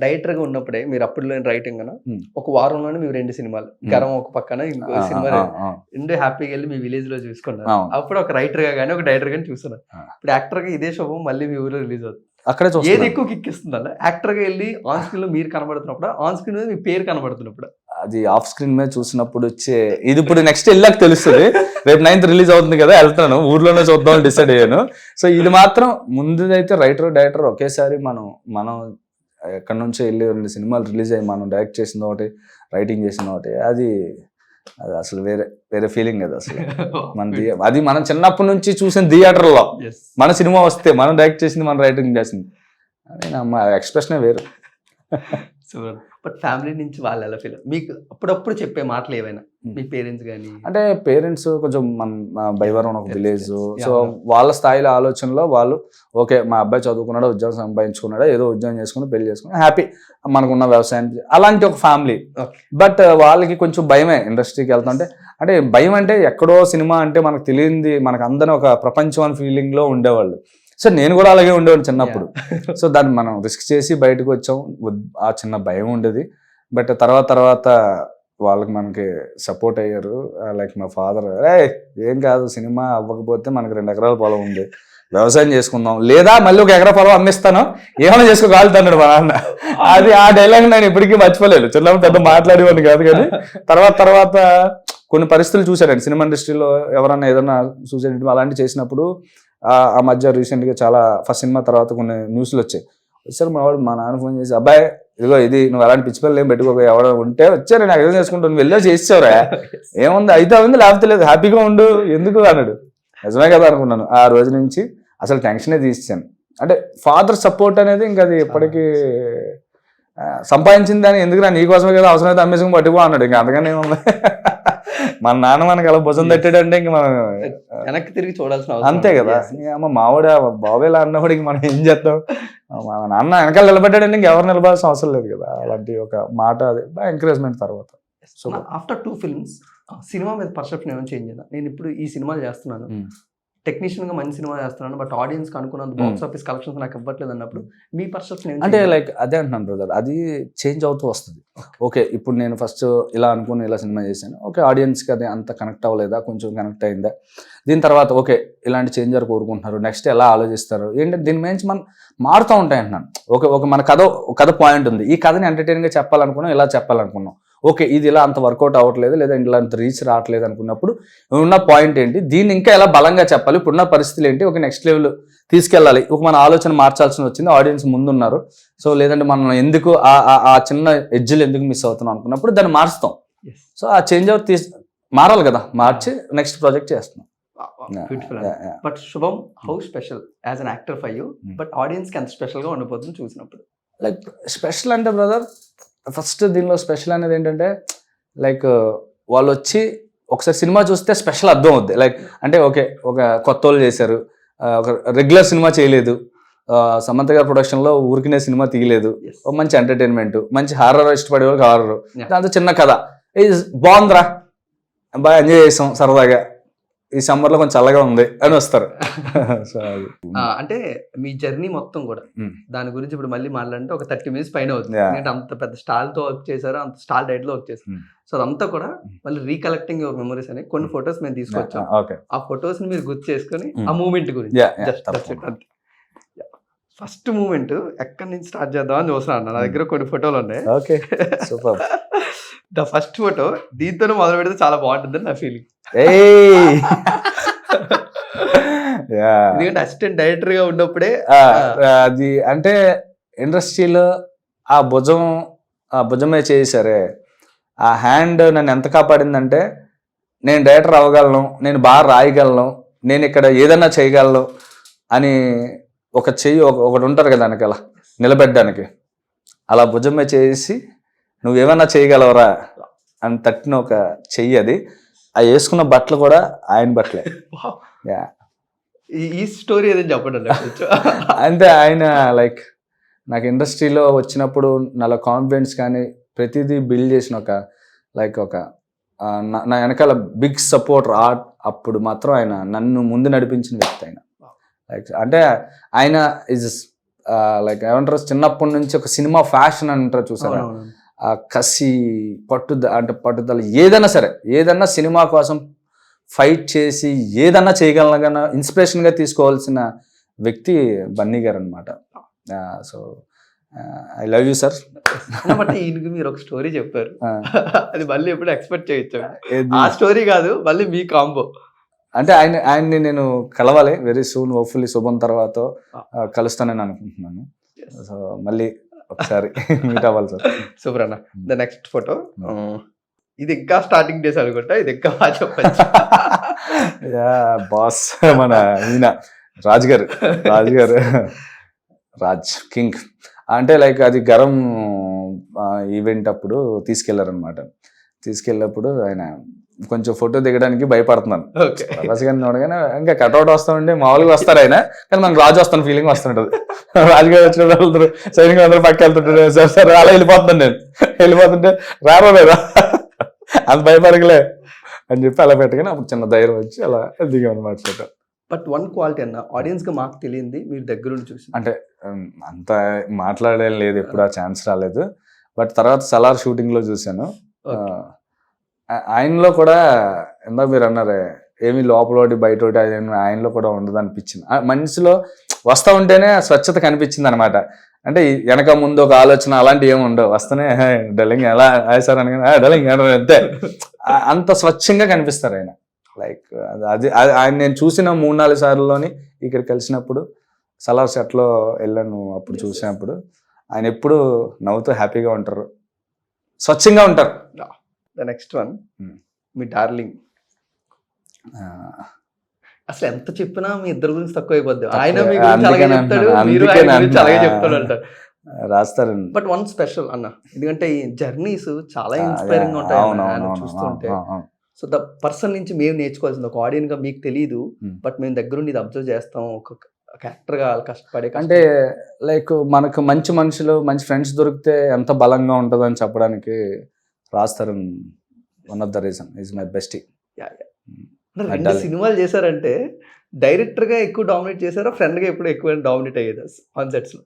Speaker 1: డైరెక్టర్ గా ఉన్నప్పుడే మీరు అప్పుడు రైటింగ్ అన్న ఒక వారంలోనే మీరు 2 సినిమాలు, గరం ఒక పక్కన ఇంకో సినిమా, 2 హ్యాపీగా వెళ్ళి మీ విలేజ్ లో చూసుకున్నారు. అప్పుడు ఒక రైటర్ గా కానీ ఒక డైరెక్టర్ గానీ చూస్తున్నారు. ఇప్పుడు యాక్టర్ గా ఇదే శోభం మళ్ళీ మీ ఊరిలో రిలీజ్ అవుతుంది. అక్కడే ఏది ఎక్కువ కిక్ ఇస్తుంది అన్న? యాక్టర్ గా వెళ్ళి ఆన్ స్క్రీన్ లో మీరు కనబడుతున్నప్పుడు, ఆన్ స్క్రీన్ మీద మీ పేరు కనబడుతున్నప్పుడు?
Speaker 2: అది ఆఫ్ స్క్రీన్ మీద చూసినప్పుడు వచ్చే ఇది ఇప్పుడు నెక్స్ట్ వెళ్ళాక తెలుస్తుంది. రేపు 9th రిలీజ్ అవుతుంది కదా, వెళ్తాను ఊర్లోనే చూద్దాం డిసైడ్ అయ్యాను. సో ఇది మాత్రం ముందుదైతే రైటర్ డైరెక్టర్ ఒకేసారి మనం ఎక్కడి నుంచో వెళ్ళి 2 సినిమాలు రిలీజ్ అయ్యి మనం డైరెక్ట్ చేసిన ఒకటి, రైటింగ్ చేసిన ఒకటి, అది అసలు వేరే ఫీలింగ్ అది అసలు. అది మనం చిన్నప్పటి నుంచి చూసిన థియేటర్లో మన సినిమా వస్తే మనం డైరెక్ట్ చేసింది, మనం రైటింగ్ చేసింది, అది నా ఎక్స్ప్రెషనే వేరు.
Speaker 1: బట్ ఫ్యామిలీ నుంచి వాళ్ళు ఎలా ఫీల్, మీకు అప్పుడప్పుడు చెప్పే మాటలు ఏవైనా మీ పేరెంట్స్ కానీ?
Speaker 2: అంటే పేరెంట్స్ కొంచెం మన బైవరం ఒక విలేజ్, సో వాళ్ళ స్థాయిలో ఆలోచనలో వాళ్ళు ఓకే మా అబ్బాయి చదువుకున్నాడు, ఉద్యోగం సంపాదించుకున్నాడా, ఏదో ఉద్యోగం చేసుకుని పెళ్లి చేసుకుని హ్యాపీ, మనకున్న వ్యవసాయం అలాంటి ఒక ఫ్యామిలీ. బట్ వాళ్ళకి కొంచెం భయమే ఇండస్ట్రీకి వెళ్తుంటే. అంటే భయం అంటే ఎక్కడో సినిమా అంటే మనకు తెలియంది, మనకు అందరం ఒక ప్రపంచం అని ఫీలింగ్ లో ఉండేవాళ్ళు. సో నేను కూడా అలాగే ఉండేవాడిని చిన్నప్పుడు. సో దాన్ని మనం రిస్క్ చేసి బయటకు వచ్చాం, ఆ చిన్న భయం ఉండేది. బట్ తర్వాత వాళ్ళకి మనకి సపోర్ట్ అయ్యారు. లైక్ మా ఫాదర్, ఏం కాదు సినిమా అవ్వకపోతే మనకి 2 ఎకరాల పొలం ఉంది, వ్యవసాయం చేసుకుందాం, లేదా మళ్ళీ 1 ఎకరా పొలం అమ్మిస్తాను, ఏమైనా చేసుకోగలుగుతాడు మా నాన్న. అది ఆ డైలాగ్ నేను ఇప్పటికీ మర్చిపోలేదు. చిన్నప్పుడు పెద్ద మాట్లాడేవాడిని కాదు, కానీ తర్వాత కొన్ని పరిస్థితులు చూశారండి సినిమా ఇండస్ట్రీలో. ఎవరన్నా ఏదన్నా సూసైడ్ అలాంటివి చేసినప్పుడు ఆ మధ్య రీసెంట్గా చాలా ఫస్ట్ సినిమా తర్వాత కొన్ని న్యూస్లు వచ్చాయి. వచ్చారు మా నాన్న ఫోన్ చేసి, అబ్బాయి ఇదిగో ఇది నువ్వు అలాంటి పిచ్చి పిల్లలు ఏం పెట్టుకోక, ఎవరు ఉంటే వచ్చారు నేను ఎగ్జామ్ చేసుకుంటాను, నువ్వు వెళ్ళా చేసేవారా, ఏముంది అయితే ఉంది లేకపోతే లేదు, హ్యాపీగా ఉండు ఎందుకు అన్నాడు. నిజమే కదా అనుకున్నాను. ఆ రోజు నుంచి అసలు టెన్షనే తీసాను. అంటే ఫాదర్ సపోర్ట్ అనేది ఇంకా అది ఎప్పటికీ సంపాదించిందని, ఎందుకురా నీకోసమే కదా, అవసరమైతే అమ్మేసుకుని పట్టుకో అన్నాడు. ఇంకా అందుకని ఏముంది, మన నాన్న మనకి అలా భుజం తట్టాడంటే ఇంక మనం
Speaker 1: వెనక్కి తిరిగి చూడాల్సిన
Speaker 2: అంతే కదా. అమ్మ మావిడ బాబేలా అన్నవాడికి మనం ఏం చేద్దాం, మన నాన్న వెనకాల నిలబడ్డాడంటే ఇంకెవరు నిలబడాల్సిన అవసరం లేదు కదా. అలాంటి ఒక మాట అది బాగా ఎంకరేజ్మెంట్. తర్వాత
Speaker 1: సో ఆఫ్టర్ 2 films సినిమా మీద పర్సెప్షన్ ఏమైనా చేంజ్ అయిందా? నేను ఇప్పుడు ఈ సినిమాలు చేస్తున్నాను, టెక్నీషియన్ గా మంచి సినిమా చేస్తున్నాను, బట్ ఆడియన్స్ కి అనుకున్నంత బాక్స్ ఆఫీస్ కలెక్షన్స్ నాకు ఇవ్వట్లేదు అన్నప్పుడు మీ పర్సెప్షన్
Speaker 2: అంటే లైక్ అదే అంటున్నాను బ్రదర్, అది చేంజ్ అవుతూ వస్తుంది. ఓకే ఇప్పుడు నేను ఫస్ట్ ఇలా అనుకుని ఇలా సినిమా చేశాను, ఓకే ఆడియన్స్కి అది అంత కనెక్ట్ అవ్వలేదా, కొంచెం కనెక్ట్ అయిందా, దీని తర్వాత ఓకే ఇలాంటి చేంజర్ కోరుకుంటున్నారు, నెక్స్ట్ ఎలా ఆలోచిస్తారు ఏంటంటే దీని మించి మనం మారుతూ ఉంటాయి అంటున్నాను. ఓకే మన కథ పాయింట్ ఉంది, ఈ కథని ఎంటర్టైన్గా చెప్పాలనుకున్నాం, ఇలా చెప్పాలనుకున్నాం, ఓకే ఇది ఇలా అంత వర్కౌట్ అవ్వట్లేదు, లేదా ఇలా అంత రీచ్ రావట్లేదు అనుకున్నప్పుడు ఉన్న పాయింట్ ఏంటి, దీన్ని ఇంకా ఎలా బలంగా చెప్పాలి, ఇప్పుడున్న పరిస్థితులు ఏంటి, ఒక నెక్స్ట్ లెవెల్ తీసుకెళ్ళాలి, ఒక మన ఆలోచన మార్చాల్సి వచ్చింది, ఆడియన్స్ ముందున్నారు, సో లేదంటే మనం ఎందుకు ఆ చిన్న ఎడ్జ్లు ఎందుకు మిస్ అవుతున్నాం అనుకున్నప్పుడు దాన్ని మార్చుతాం. సో ఆ చేంజ్ ఓవర్ మారాలి కదా, మార్చి నెక్స్ట్ ప్రాజెక్ట్ చేస్తున్నాం.
Speaker 1: బ్యూటిఫుల్. బట్ శుభం, how special as an actor for you, but audience కి ఎంత స్పెషల్ గా ఉండిపోతుంది చూసినప్పుడు?
Speaker 2: లైక్ స్పెషల్ అంటే బ్రదర్, ఫస్ట్ దీనిలో స్పెషల్ అనేది ఏంటంటే లైక్ వాళ్ళు వచ్చి ఒకసారి సినిమా చూస్తే స్పెషల్ అర్థం అవుద్ది. లైక్ అంటే ఓకే ఒక కొత్త వాళ్ళు చేశారు, ఒక రెగ్యులర్ సినిమా చేయలేదు, సమంత గారి ప్రొడక్షన్లో ఊరికినే సినిమా తీయలేదు, ఒక మంచి ఎంటర్టైన్మెంట్, మంచి హారర్ ఇష్టపడే వాళ్ళకి హారర్, దాంతో చిన్న కథ, ఇది బాగుందిరా బాగా ఎంజాయ్ చేసాం సరదాగా, ఈ సమ్మర్లో కొంచెం చల్లగా ఉంది అని వస్తారు. సో
Speaker 1: అంటే మీ జర్నీ మొత్తం కూడా దాని గురించి ఇప్పుడు మళ్ళీ మాట్లాడంటే ఒక 30 minutes పైన అవుతుంది. ఎందుకంటే అంత పెద్ద స్టాల్ తో వర్క్ చేశారు, అంత స్టాల్ డైట్ లో వర్క్ చేశారు. సో అదంతా కూడా మళ్ళీ రీకలెక్టింగ్ యువర్ మెమరీస్ అని కొన్ని ఫొటోస్ మేము తీసుకొచ్చాం. ఆ ఫొటోస్ ని మీరు గుర్తు చేసుకుని ఆ మూమెంట్ గురించి ఫస్ట్ మూమెంట్ ఎక్కడి నుంచి స్టార్ట్ చేద్దాం అని చూస్తున్నాను. నా దగ్గర కొన్ని ఫోటోలు ఉన్నాయి. ద ఫస్ట్ ఫోటో దీంతోనే మొదలు పెడితే చాలా బాగుంటుంది నా ఫీలింగ్. ఎందుకంటే అసిస్టెంట్ డైరెక్టర్ గా ఉన్నప్పుడే
Speaker 2: అది అంటే ఇండస్ట్రీలో ఆ భుజమే చేశారే, ఆ హ్యాండ్ నన్ను ఎంత కాపాడిందంటే నేను డైరెక్టర్ అవ్వగలను, నేను బాగా రాయగలను, నేను ఇక్కడ ఏదన్నా చేయగలను అని ఒక చెయ్యి ఒకటి ఉంటారు కదా వెనకాల నిలబెట్టడానికి, అలా భుజమే చేసి నువ్వేమన్నా చేయగలవరా అని తట్టిన ఒక చెయ్యి అది. ఆ వేసుకున్న బట్టలు కూడా ఆయన బట్టలే.
Speaker 1: ఈ స్టోరీ ఏదైనా చెప్పండి.
Speaker 2: అంటే ఆయన లైక్ నాకు ఇండస్ట్రీలో వచ్చినప్పుడు నాలో కాన్ఫిడెన్స్ కానీ ప్రతిదీ బిల్డ్ చేసిన ఒక లైక్ ఒక నా వెనకాల బిగ్ సపోర్ట్ అప్పుడు మాత్రం ఆయన నన్ను ముందు నడిపించిన వ్యక్తి ఆయన. లైక్ అంటే ఆయన ఇస్ లైక్ ఏమంటారు, చిన్నప్పటి నుంచి ఒక సినిమా ఫ్యాషన్ అంటారు చూసారా, ఆ కసి పట్టుదల ఏదైనా సరే, ఏదన్నా సినిమా కోసం ఫైట్ చేసి ఏదన్నా చేయగలనగా ఇన్స్పిరేషన్గా తీసుకోవాల్సిన వ్యక్తి బన్నీ గారు అనమాట. So I love you sir.
Speaker 1: But ఈయనకి మీరు ఒక స్టోరీ చెప్పారు, అది మళ్ళీ ఎప్పుడు ఎక్స్పెక్ట్ చేయొచ్చు. ఆ స్టోరీ కాదు, మళ్ళీ మీ కాంబో.
Speaker 2: అంటే ఆయన్ని నేను కలవాలి వెరీ సూన్, హోప్ఫుల్లీ శుభం తర్వాత కలుస్తానని అనుకుంటున్నాను. సో మళ్ళీ ఒకసారి మీట్ అవ్వాలి సార్.
Speaker 1: సూపర్ అన్న. ద నెక్స్ట్ ఫోటో, ఇది ఇంకా స్టార్టింగ్ డేస్ అనుకుంటా, ఇది ఇంకా బాగా చెప్పచ్చు.
Speaker 2: బాస్ మన ఈయన రాజ్ గారు రాజ్ కింగ్. అంటే లైక్ అది గరం ఈవెంట్ అప్పుడు తీసుకెళ్లారనమాట. తీసుకెళ్ళినప్పుడు ఆయన కొంచెం ఫోటో దిగడానికి భయపడుతున్నాను. ప్రభాస్ గారిని చూడగానే ఇంకా కట్అవుట్ వస్తా ఉంటే మామూలుగా వస్తారు ఆయన, కానీ మనకు రాజు వస్తాను ఫీలింగ్ వస్తుంటది. రాజు గారు వచ్చినప్పుడు వెళ్తారు, సైనికులు అందరూ పక్క వెళ్తుంటారు, సార్ సార్ అలా వెళ్ళిపోతున్నాను నేను. వెళ్ళిపోతుంటే రారా అంత భయపడగలే అని చెప్పి అలా పెట్టగానే అప్పుడు చిన్న ధైర్యం వచ్చి అలా దిగామన్నమాట ఫోటో.
Speaker 1: బట్ వన్ క్వాలిటీ అన్న, ఆడియన్స్ గా మాకు తెలియంది మీరు దగ్గరుండి చూసి,
Speaker 2: అంటే అంత మాట్లాడేం లేదు, ఎప్పుడు ఆ ఛాన్స్ రాలేదు. బట్ తర్వాత సలార్ షూటింగ్ లో చూశాను. ఆయనలో కూడా ఇందాక మీరు అన్నారే ఏమి లోపల ఒకటి బయట ఒకటి, అది ఆయనలో కూడా ఉండదు అనిపించింది. మనిషిలో వస్తూ ఉంటేనే స్వచ్ఛత కనిపించింది అనమాట. అంటే వెనక ముందు ఒక ఆలోచన అలాంటివి ఏమి ఉండవు, వస్తేనే డల్లింగ్ ఎలా సార్ అనగానే డల్లింగ్ అంతే, అంత స్వచ్ఛంగా కనిపిస్తారు ఆయన. లైక్ అది ఆయన నేను చూసిన 3-4 సార్లులోని ఇక్కడ కలిసినప్పుడు సలార్ సెట్లో వెళ్ళాను, అప్పుడు చూసినప్పుడు ఆయన ఎప్పుడు నవ్వుతూ హ్యాపీగా ఉంటారు, స్వచ్ఛంగా ఉంటారు.
Speaker 1: The next one, me darling. అసలు ఎంత చెప్పినా మీ ఇద్దరు గురించి తక్కువ అయిపోద్ది. ఆయన మీ గురించి అలాగే చెప్తాడు, మీరు ఆయన గురించి అలాగే చెప్తాడు అంటారు,
Speaker 2: రాస్తారు.
Speaker 1: బట్ వన్ స్పెషల్ అన్న, ఎందుకంటే ఈ జర్నీస్ చాలా ఇన్స్పైరింగ్ ఉంటాయి చూస్తుంటే. సో ద పర్సన్ నుంచి మేము నేర్చుకోవాల్సింది, ఒక ఆడియన్స్ గా మీకు తెలియదు, బట్ మేము దగ్గరుండి ఇది అబ్జర్వ్ చేస్తాం, ఒక క్యారెక్టర్ గా కష్టపడే.
Speaker 2: అంటే లైక్ మనకు మంచి మనుషులు, మంచి ఫ్రెండ్స్ దొరికితే ఎంత బలంగా ఉంటుందని చెప్పడానికి రాస్తారు. One of the reason is my bestie.
Speaker 1: 2 సినిమాలు చేశారంటే డైరెక్టర్ గా ఎక్కువ డామినేట్ చేశారా, ఫ్రెండ్ గా ఎప్పుడు ఎక్కువ డామినేట్ అయ్యేది ఆన్ సెట్స్ లో?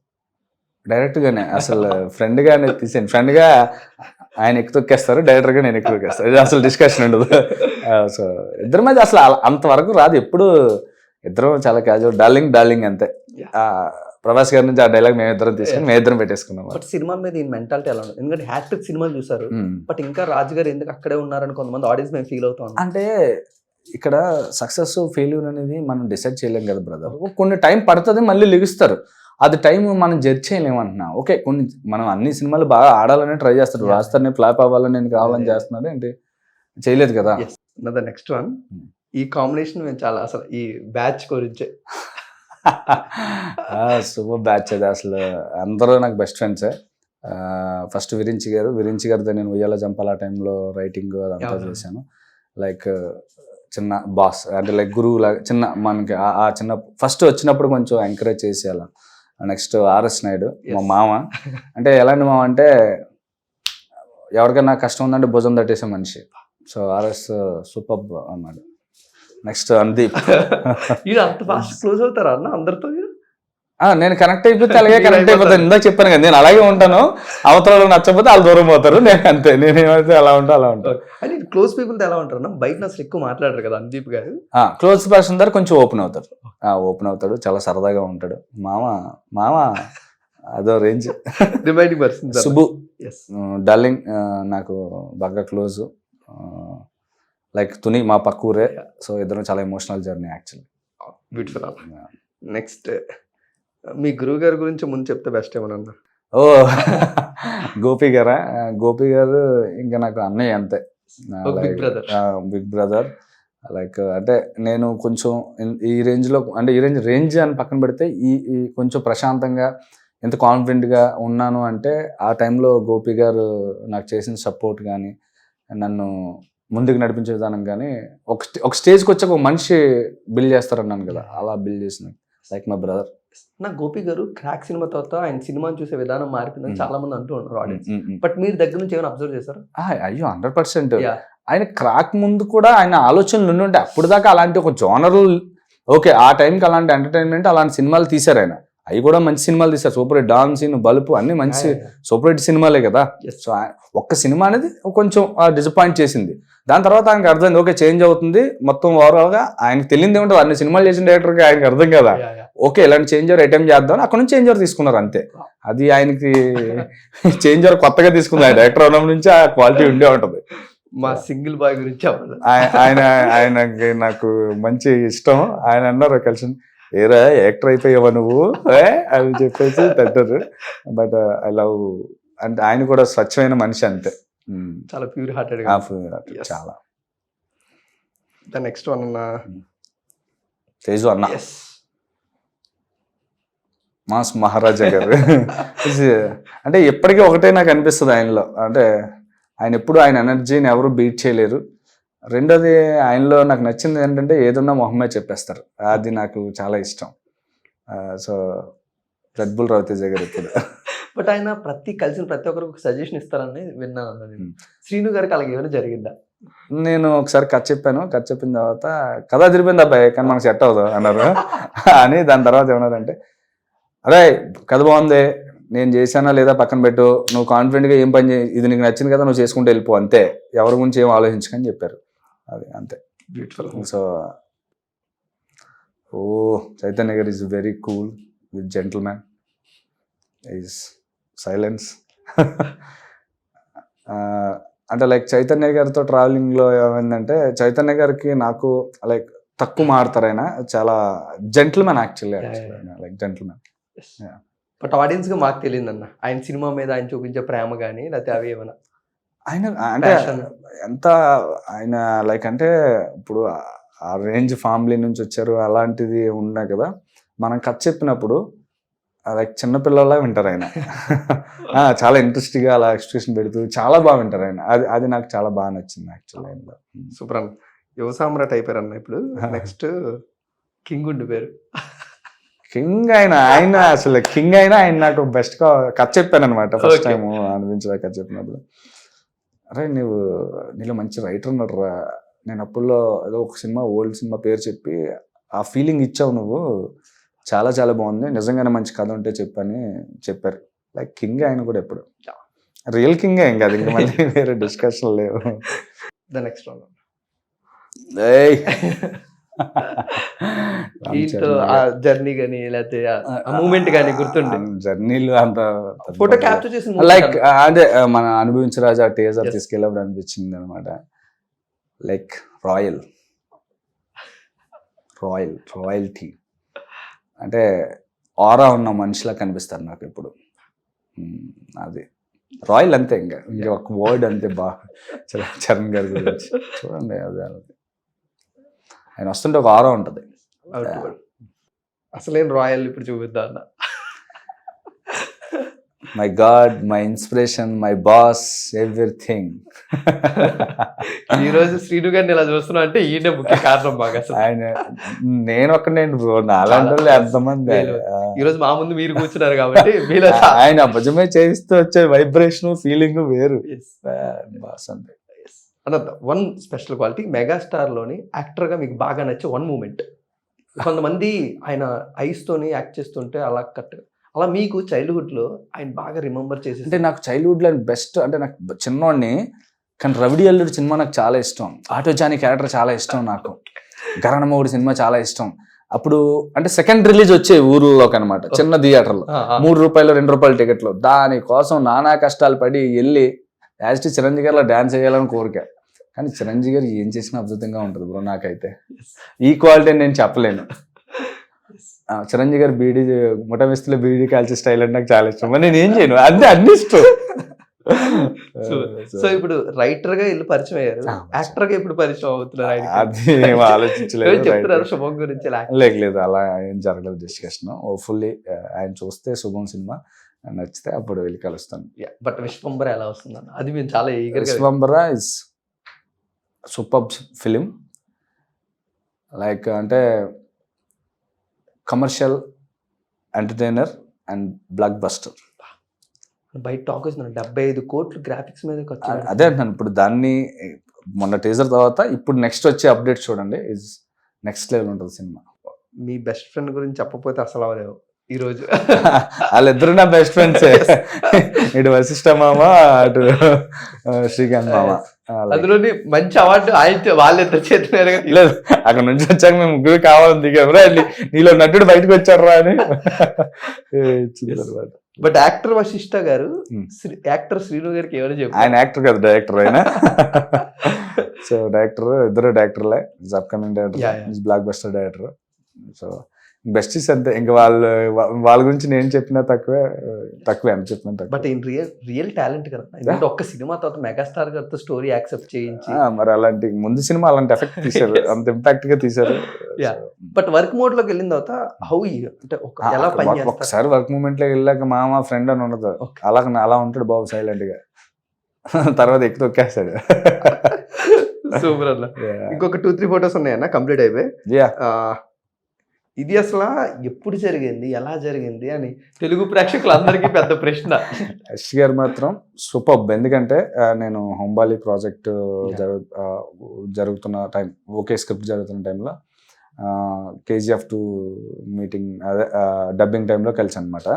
Speaker 2: డైరెక్ట్ గానే, అసలు ఫ్రెండ్ గానే తీసాను. ఫ్రెండ్ గా ఆయన ఎక్కువ తొక్కేస్తారు, డైరెక్టర్ గా నేను ఎక్కువ తొక్కేస్తాను, ఇది అసలు డిస్కషన్ ఉండదు. సో ఇద్దరి మధ్య అసలు అంతవరకు రాదు, ఎప్పుడు ఇద్దరం చాలా క్యాజువల్, డార్లింగ్ అంతే. ప్రభాస్ గారి నుంచి ఆ డైలాగ్ మేమిద్దరం తీసుకుని మేమిద్దరం పెట్టేసుకున్నాం.
Speaker 1: బట్ సినిమా మీద ఈ మెంటాలిటీ ఎలా ఉంది? ఎందుకంటే హ్యాట్రిక్ సినిమాలు చూసారు, బట్ ఇంకా రాజు గారు ఎందుకు అక్కడే ఉన్నారని కొంతమంది ఆడియన్స్ మేము ఫీల్ అవుతాం. అంటే
Speaker 2: ఇక్కడ సక్సెస్ ఫెయిల్యూర్ అనేది మనం డిసైడ్ చేయలేం కదా బ్రదర్. కొన్ని టైం పడుతుంది, మళ్ళీ లిగిస్తారు, అది టైం మనం జడ్జ్ చేయలేమంటున్నా. ఓకే, కొన్ని మనం అన్ని సినిమాలు బాగా ఆడాలని ట్రై చేస్తారు, రాస్తారని ఫ్లాప్ అవ్వాలని నేను కావాలని చేస్తున్నాడు ఏంటి, చేయలేదు కదా.
Speaker 1: నెక్స్ట్ వన్, ఈ కాంబినేషన్ మేము చాలా అసలు ఈ బ్యాచ్ గురించే
Speaker 2: సూపర్ బ్యాచ్ అది, అసలు అందరూ నాకు బెస్ట్ ఫ్రెండ్సే. ఫస్ట్ విరించి గారితో నేను ఉయ్యాల జంపాల టైంలో రైటింగ్ అదంతా చేశాను. లైక్ చిన్న బాస్ అంటే లైక్ గురువు లాగా, చిన్న మనకి ఆ చిన్న ఫస్ట్ వచ్చినప్పుడు కొంచెం ఎంకరేజ్ చేసి అలా. నెక్స్ట్ ఆర్ఎస్ నాయుడు మా మామ. అంటే ఎలాంటి మామ అంటే ఎవరికైనా కష్టం ఉందంటే భుజం తట్టేసే మనిషి. సో ఆర్ఎస్ సూపర్ అన్నాడు. నెక్స్ట్ అనుదీప్.
Speaker 1: అంత ఫాస్ట్ క్లోజ్ అవుతారా అన్న అందరితో?
Speaker 2: నేను కనెక్ట్ అయిపోతే అలాగే కనెక్ట్ అయిపోతాను. ఇందాక చెప్పాను కదా, నేను అలాగే ఉంటాను, అవతల నచ్చకపోతే వాళ్ళు దూరం పోతారు, నేను అంతే, నేను ఏమైతే అలా ఉంటా అలా ఉంటాను.
Speaker 1: అని క్లోజ్ పీపుల్తో ఎలా ఉంటారు? బయట అసలు ఎక్కువ మాట్లాడరు కదా అనుదీప్ గారు.
Speaker 2: క్లోజ్ పర్సన్ దగ్గర కొంచెం ఓపెన్ అవుతాడు, చాలా సరదాగా ఉంటాడు. మామ అదో range.
Speaker 1: Remaining person
Speaker 2: Subbu darling నాకు బాగా క్లోజ్. లైక్ తుని మా పక్క ఊరే. సో ఇద్దరం చాలా emotional journey actually.
Speaker 1: Beautiful. Next మీ గురువు గారి గురించి ముందు చెప్తే బెస్ట్ ఏమన్నా?
Speaker 2: గోపి గారు ఇంకా నాకు అన్నయ్య అంతే, బిగ్ బ్రదర్. లైక్ అంటే నేను కొంచెం ఈ రేంజ్లో, అంటే ఈ రేంజ్ అని పక్కన పెడితే ఈ కొంచెం ప్రశాంతంగా ఎంత కాన్ఫిడెంట్గా ఉన్నాను అంటే ఆ టైంలో గోపి గారు నాకు చేసిన సపోర్ట్ కానీ, నన్ను ముందుకు నడిపించే విధానం కానీ, ఒక స్టేజ్కి వచ్చాక ఒక మనిషి బిల్డ్ చేస్తారన్నాను కదా, అలా బిల్డ్ చేసిన లైక్ మై బ్రదర్.
Speaker 1: నా గోపి గారు క్రాక్ సినిమా తర్వాత ఆయన సినిమాని చూసే విధానం మారిపోయిందని చాలా మంది అంటూ ఉన్నారు ఆడియన్స్. బట్ మీరు దగ్గర నుంచి ఏమైనా అబ్జర్వ్ చేశారు?
Speaker 2: అయ్యో 100%. ఆయన క్రాక్ ముందు కూడా ఆయన ఆలోచనలు ఉంటే అప్పుడు దాకా అలాంటి ఒక జోనర్, ఓకే ఆ టైంకి అలాంటి ఎంటర్టైన్మెంట్ అలాంటి సినిమాలు తీశారు ఆయన. అవి కూడా మంచి సినిమాలు తీశారు. సూపర్ హిట్ డాన్ సీన్, బలుపు అన్ని మంచి సూపర్ హిట్ సినిమాలే కదా. సో ఒక్క సినిమా అనేది కొంచెం డిసప్పాయింట్ చేసింది. దాని తర్వాత ఆయనకు అర్థమైంది, ఓకే చేంజ్ అవుతుంది మొత్తం ఓవరాల్ గా. ఆయనకు తెలియదు ఏముంటుంది, అన్ని సినిమాలు చేసిన డైరెక్టర్కి ఆయనకు అర్థం కదా, ఓకే ఇలాంటి చేంజర్ అటెంప్ట్ చేద్దాం, అక్కడ నుంచి చేంజర్ తీసుకున్నారు అంతే. అది ఆయనకి చేంజర్ కొత్తగా తీసుకుంది, ఆయన డైరెక్టర్ అవడం నుంచి ఆ క్వాలిటీ ఉండే ఉంటుంది.
Speaker 1: మా సింగిల్ బాయ్ గురించి
Speaker 2: ఆయనకి నాకు మంచి ఇష్టం. ఆయన అన్నారు కలిసి, ఏరా యాక్టర్ అయిపోయావా నువ్వు అని చెప్పేసి తింటారు. బట్ ఐ లవ్ అంటే ఆయన కూడా స్వచ్ఛమైన మనిషి అంతే,
Speaker 1: చాలా ప్యూర్ హార్టెడ్
Speaker 2: చాలా.
Speaker 1: నెక్స్ట్ వన్ అన్న
Speaker 2: తేజు అన్న, మాస్ మహారాజా గారు. అంటే ఎప్పటికీ ఒకటే నాకు అనిపిస్తుంది ఆయనలో, అంటే ఆయన ఎప్పుడు ఆయన ఎనర్జీని ఎవరు బీట్ చేయలేరు. రెండోది ఆయనలో నాకు నచ్చింది ఏంటంటే ఏదన్నా మొహమ్మే చెప్పేస్తారు, అది నాకు చాలా ఇష్టం. సో రెడ్ బుల్ రవితేజ గారు ఇప్పుడు.
Speaker 1: బట్ ఆయన కలిసిన ప్రతి ఒక్కరికి ఒక సజెషన్ ఇస్తారని విన్నాను అన్న నేను. శ్రీను గారికి అలాగే ఏమైనా జరిగిందా?
Speaker 2: నేను ఒకసారి కథ చెప్పాను, కథ చెప్పిన తర్వాత కథ తిరిపోయింది అబ్బాయి కానీ మనకు సెట్ అవ్వదు అన్నారు అని. దాని తర్వాత ఏమన్నారంటే, అరే కథ బాగుంది, నేను చేశానా లేదా పక్కన పెట్టు, నువ్వు కాన్ఫిడెంట్గా ఏం పని చేయి, ఇది నీకు నచ్చింది కదా నువ్వు చేసుకుంటూ వెళ్ళిపో అంతే, ఎవరి గురించి ఏం ఆలోచించకని చెప్పారు. అది అంతే.
Speaker 1: బ్యూటిఫుల్.
Speaker 2: సో చైతన్య గారు is very cool with gentleman, is silence. అంటే లైక్ చైతన్య గారితో ట్రావెలింగ్లో ఏమైందంటే, చైతన్య గారికి నాకు లైక్ తక్కువ మాడతారు, ఆయన చాలా gentleman actually, like gentleman.
Speaker 1: But audience గా మాకు తెలియదు అన్న ఆయన సినిమా మీద ఆయన చూపించే ప్రేమ కానీ లేకపోతే అవి ఏమైనా
Speaker 2: ఆయన అంటే ఎంత ఆయన లైక్ అంటే ఇప్పుడు ఆ రేంజ్ ఫ్యామిలీ నుంచి వచ్చారు, అలాంటిది ఉన్నాయి కదా. మనం కథ చెప్పినప్పుడు లైక్ చిన్నపిల్లలా వింటారు ఆయన. చాలా ఇంట్రెస్ట్గా అలా ఎక్స్ప్రెషన్ పెడుతూ చాలా బాగా వింటారు ఆయన. అది నాకు చాలా బాగా నచ్చింది యాక్చువల్ ఆయనలో.
Speaker 1: సూపర్ అన్న, యువ సామ్రాట్ అయిపోయారు అన్న. ఇప్పుడు నెక్స్ట్ కింగ్ ఉండి పేరు
Speaker 2: కింగ్. ఆయన అసలు కింగ్ అయినా ఆయన నాకు బెస్ట్ గా కథ చెప్పాను అనమాట ఫస్ట్ టైం అనిపించదా కథ చెప్పినప్పుడు. అరే నీలో మంచి రైటర్ ఉన్నారా, నేను అప్పుల్లో ఏదో ఒక సినిమా ఓల్డ్ సినిమా పేరు చెప్పి ఆ ఫీలింగ్ ఇచ్చావు నువ్వు, చాలా చాలా బాగుంది, నిజంగానే మంచి కథ ఉంటే చెప్పని చెప్పారు. లైక్ కింగ్ ఆయన కూడా ఎప్పుడు రియల్ కింగ్ ఏం కాదు, ఇంకా మళ్ళీ వేరే డిస్కషన్ లేవు.
Speaker 1: ద నెక్స్ట్ వన్ జర్నీ కానీ లేకపోతే మూమెంట్ కానీ గుర్తుండే
Speaker 2: జర్నీలు అంత
Speaker 1: ఫోటో క్యాప్చర్ చేసి
Speaker 2: లైక్ అదే మన అనుభవించే రాజా టేజర్ తీసుకెళ్ళినప్పుడు అనిపించింది అనమాట. లైక్ రాయల్టీ అంటే ఆరా ఉన్న మనిషిలా కనిపిస్తారు నాకు ఇప్పుడు. అది రాయల్ అంతే, ఇంకా ఒక వర్డ్ అంతే. బాగా చరణ్ గారి గురించి చూడండి, అదే ఆయన వస్తుంటే ఒక ఆరా ఉంటుంది.
Speaker 1: అసలేం రాయల్ ఇప్పుడు చూపిద్దా అన్న.
Speaker 2: My God, my inspiration, my boss, everything.
Speaker 1: ఈ రోజు శ్రీను గారిని ఇలా చూస్తున్నా అంటే ఈయన ముఖ్య కారణం. బాగా
Speaker 2: ఆయన నేను నాలాంటి ఎంతమంది
Speaker 1: ఈ రోజు మా ముందు మీరు కూర్చున్నారు కాబట్టి
Speaker 2: ఆయన భుజమే చేయిస్తూ వచ్చే వైబ్రేషన్ ఫీలింగ్ వేరు. బాస్ అంతే.
Speaker 1: వన్ స్పెషల్ క్వాలిటీ మెగాస్టార్ లోని యాక్టర్ గా మీకు బాగా నచ్చే వన్ మూమెంట్. కొంతమంది ఆయన ఐస్ తోని యాక్ట్ చేస్తుంటే అలా అలా మీకు చైల్డ్హుడ్ లో ఆయన బాగా రిమెంబర్ చేసి.
Speaker 2: అంటే నాకు చైల్డ్హుడ్ లో బెస్ట్ అంటే నాకు చిన్నవాడిని కానీ రవిడి అల్లుడు సినిమా నాకు చాలా ఇష్టం, ఆటో జానీ క్యారెక్టర్ చాలా ఇష్టం నాకు, గరణమౌడి సినిమా చాలా ఇష్టం. అప్పుడు అంటే సెకండ్ రిలీజ్ వచ్చే ఊర్లోకి అనమాట, చిన్న థియేటర్లో ₹3 ₹2 టికెట్లు. దానికోసం నానా కష్టాలు పడి వెళ్ళి యాజ్ చిరంజీవి గారిలో డాన్స్ చేయాలని కోరిక. కానీ చిరంజీవి గారు ఏం చేసినా అద్భుతంగా ఉంటుంది బ్రో. నాకైతే ఈ క్వాలిటీ నేను చెప్పలేను. చిరంజీవి గారు బీడీ ముఠమిస్తులో బీడీ కాల్చే స్టైల్ అంటే నాకు చాలా ఇష్టం. మరి నేను ఏం చేయను, అదే అన్ని ఇష్టం.
Speaker 1: సో ఇప్పుడు రైటర్ గా ఇల్లు పరిచయం అయ్యారు, యాక్టర్ గా ఇప్పుడు పరిచయం అవుతున్నారు.
Speaker 2: అది ఏం ఆలోచించలేదు.
Speaker 1: చెప్తున్నారు శుభం గురించి?
Speaker 2: లేదు అలా ఏం జరగలేదు డిస్కషన్. ఫుల్లీ ఆయన చూస్తే శుభం సినిమా నచ్చితే అప్పుడు వెళ్ళి కలుస్తాను.
Speaker 1: బట్ విశ్వంబర ఎలా వస్తుందన్న? అది మేము చాలా eager.
Speaker 2: Vishwambhara is super film. Like అంటే commercial, entertainer and blockbuster.
Speaker 1: బయట టాక్ వస్తుంది 75 కోట్లు గ్రాఫిక్స్ మీద.
Speaker 2: అదే అంటున్నాను. ఇప్పుడు దాన్ని మొన్న టీజర్ తర్వాత ఇప్పుడు నెక్స్ట్ వచ్చే అప్డేట్ చూడండి, ఇస్ నెక్స్ట్ లెవెల్ ఉంటుంది సినిమా.
Speaker 1: మీ బెస్ట్ ఫ్రెండ్ గురించి చెప్పకపోతే అసలు అవలేవు. ఈరోజు.
Speaker 2: వాళ్ళిద్దరు నా బెస్ట్ ఫ్రెండ్స్. ఇటు వశిష్ఠ మామ, అటు శ్రీకాంత్ మామ.
Speaker 1: అందులోని మంచి అవార్డు ఆయన వాళ్ళిద్దరు చేతులు.
Speaker 2: లేదు, అక్కడ నుంచి వచ్చాక మేము ముగ్గురు కావాలని దిగాము, నీలో నటుడు బయటకు వచ్చారా అని.
Speaker 1: బట్ యాక్టర్ వశిష్ఠ గారు యాక్టర్ శ్రీను గారికి ఏమైనా చెప్పారు?
Speaker 2: ఆయన యాక్టర్ కదా, డైరెక్టర్ ఆయన. సో డైరెక్టర్, ఇద్దరు డైరెక్టర్లే, upcoming director, blockbuster director. So besties అంతే. ఇంకా వాళ్ళ గురించి నేను చెప్పినా తక్కువే అని చెప్పిన తక్కువ.
Speaker 1: బట్ ఇన్ రియల్ టాలెంట్ కదా. ఎందుకంటే ఒక్క సినిమా తర్వాత మెగాస్టార్ గారితో స్టోరీ యాక్సెప్ట్ చేయించి,
Speaker 2: మరి అలాంటి ముందు సినిమా అలాంటి ఎఫెక్ట్ తీశారు, అంత ఇంపాక్ట్ గా తీశారు.
Speaker 1: బట్ వర్క్ మోడ్ లోకి వెళ్ళిన తర్వాత హౌ అంటే ఎలా పని
Speaker 2: ఒకసారి వర్క్ మూమెంట్ లోకి వెళ్ళాక మామ ఫ్రెండ్ అని ఉండదు, అలా ఉంటాడు బాబు సైలెంట్ గా. తర్వాత ఎక్కువ తొక్కేస్తాడు.
Speaker 1: సూపర్ అన్న. ఇంకొక 2-3 ఫొటోస్ ఉన్నాయన్న, కంప్లీట్ అయిపోయి. ఇది అసలు ఎప్పుడు జరిగింది, ఎలా జరిగింది అని తెలుగు ప్రేక్షకులందరికీ పెద్ద ప్రశ్న.
Speaker 2: యష్ గారు మాత్రం సూపర్. ఎందుకంటే నేను హోంబాలి ప్రాజెక్ట్ జరుగుతున్న టైం, ఓకే స్క్రిప్ట్ జరుగుతున్న టైంలో KGF 2 మీటింగ్, అదే డబ్బింగ్ టైంలో కలిసి అనమాట.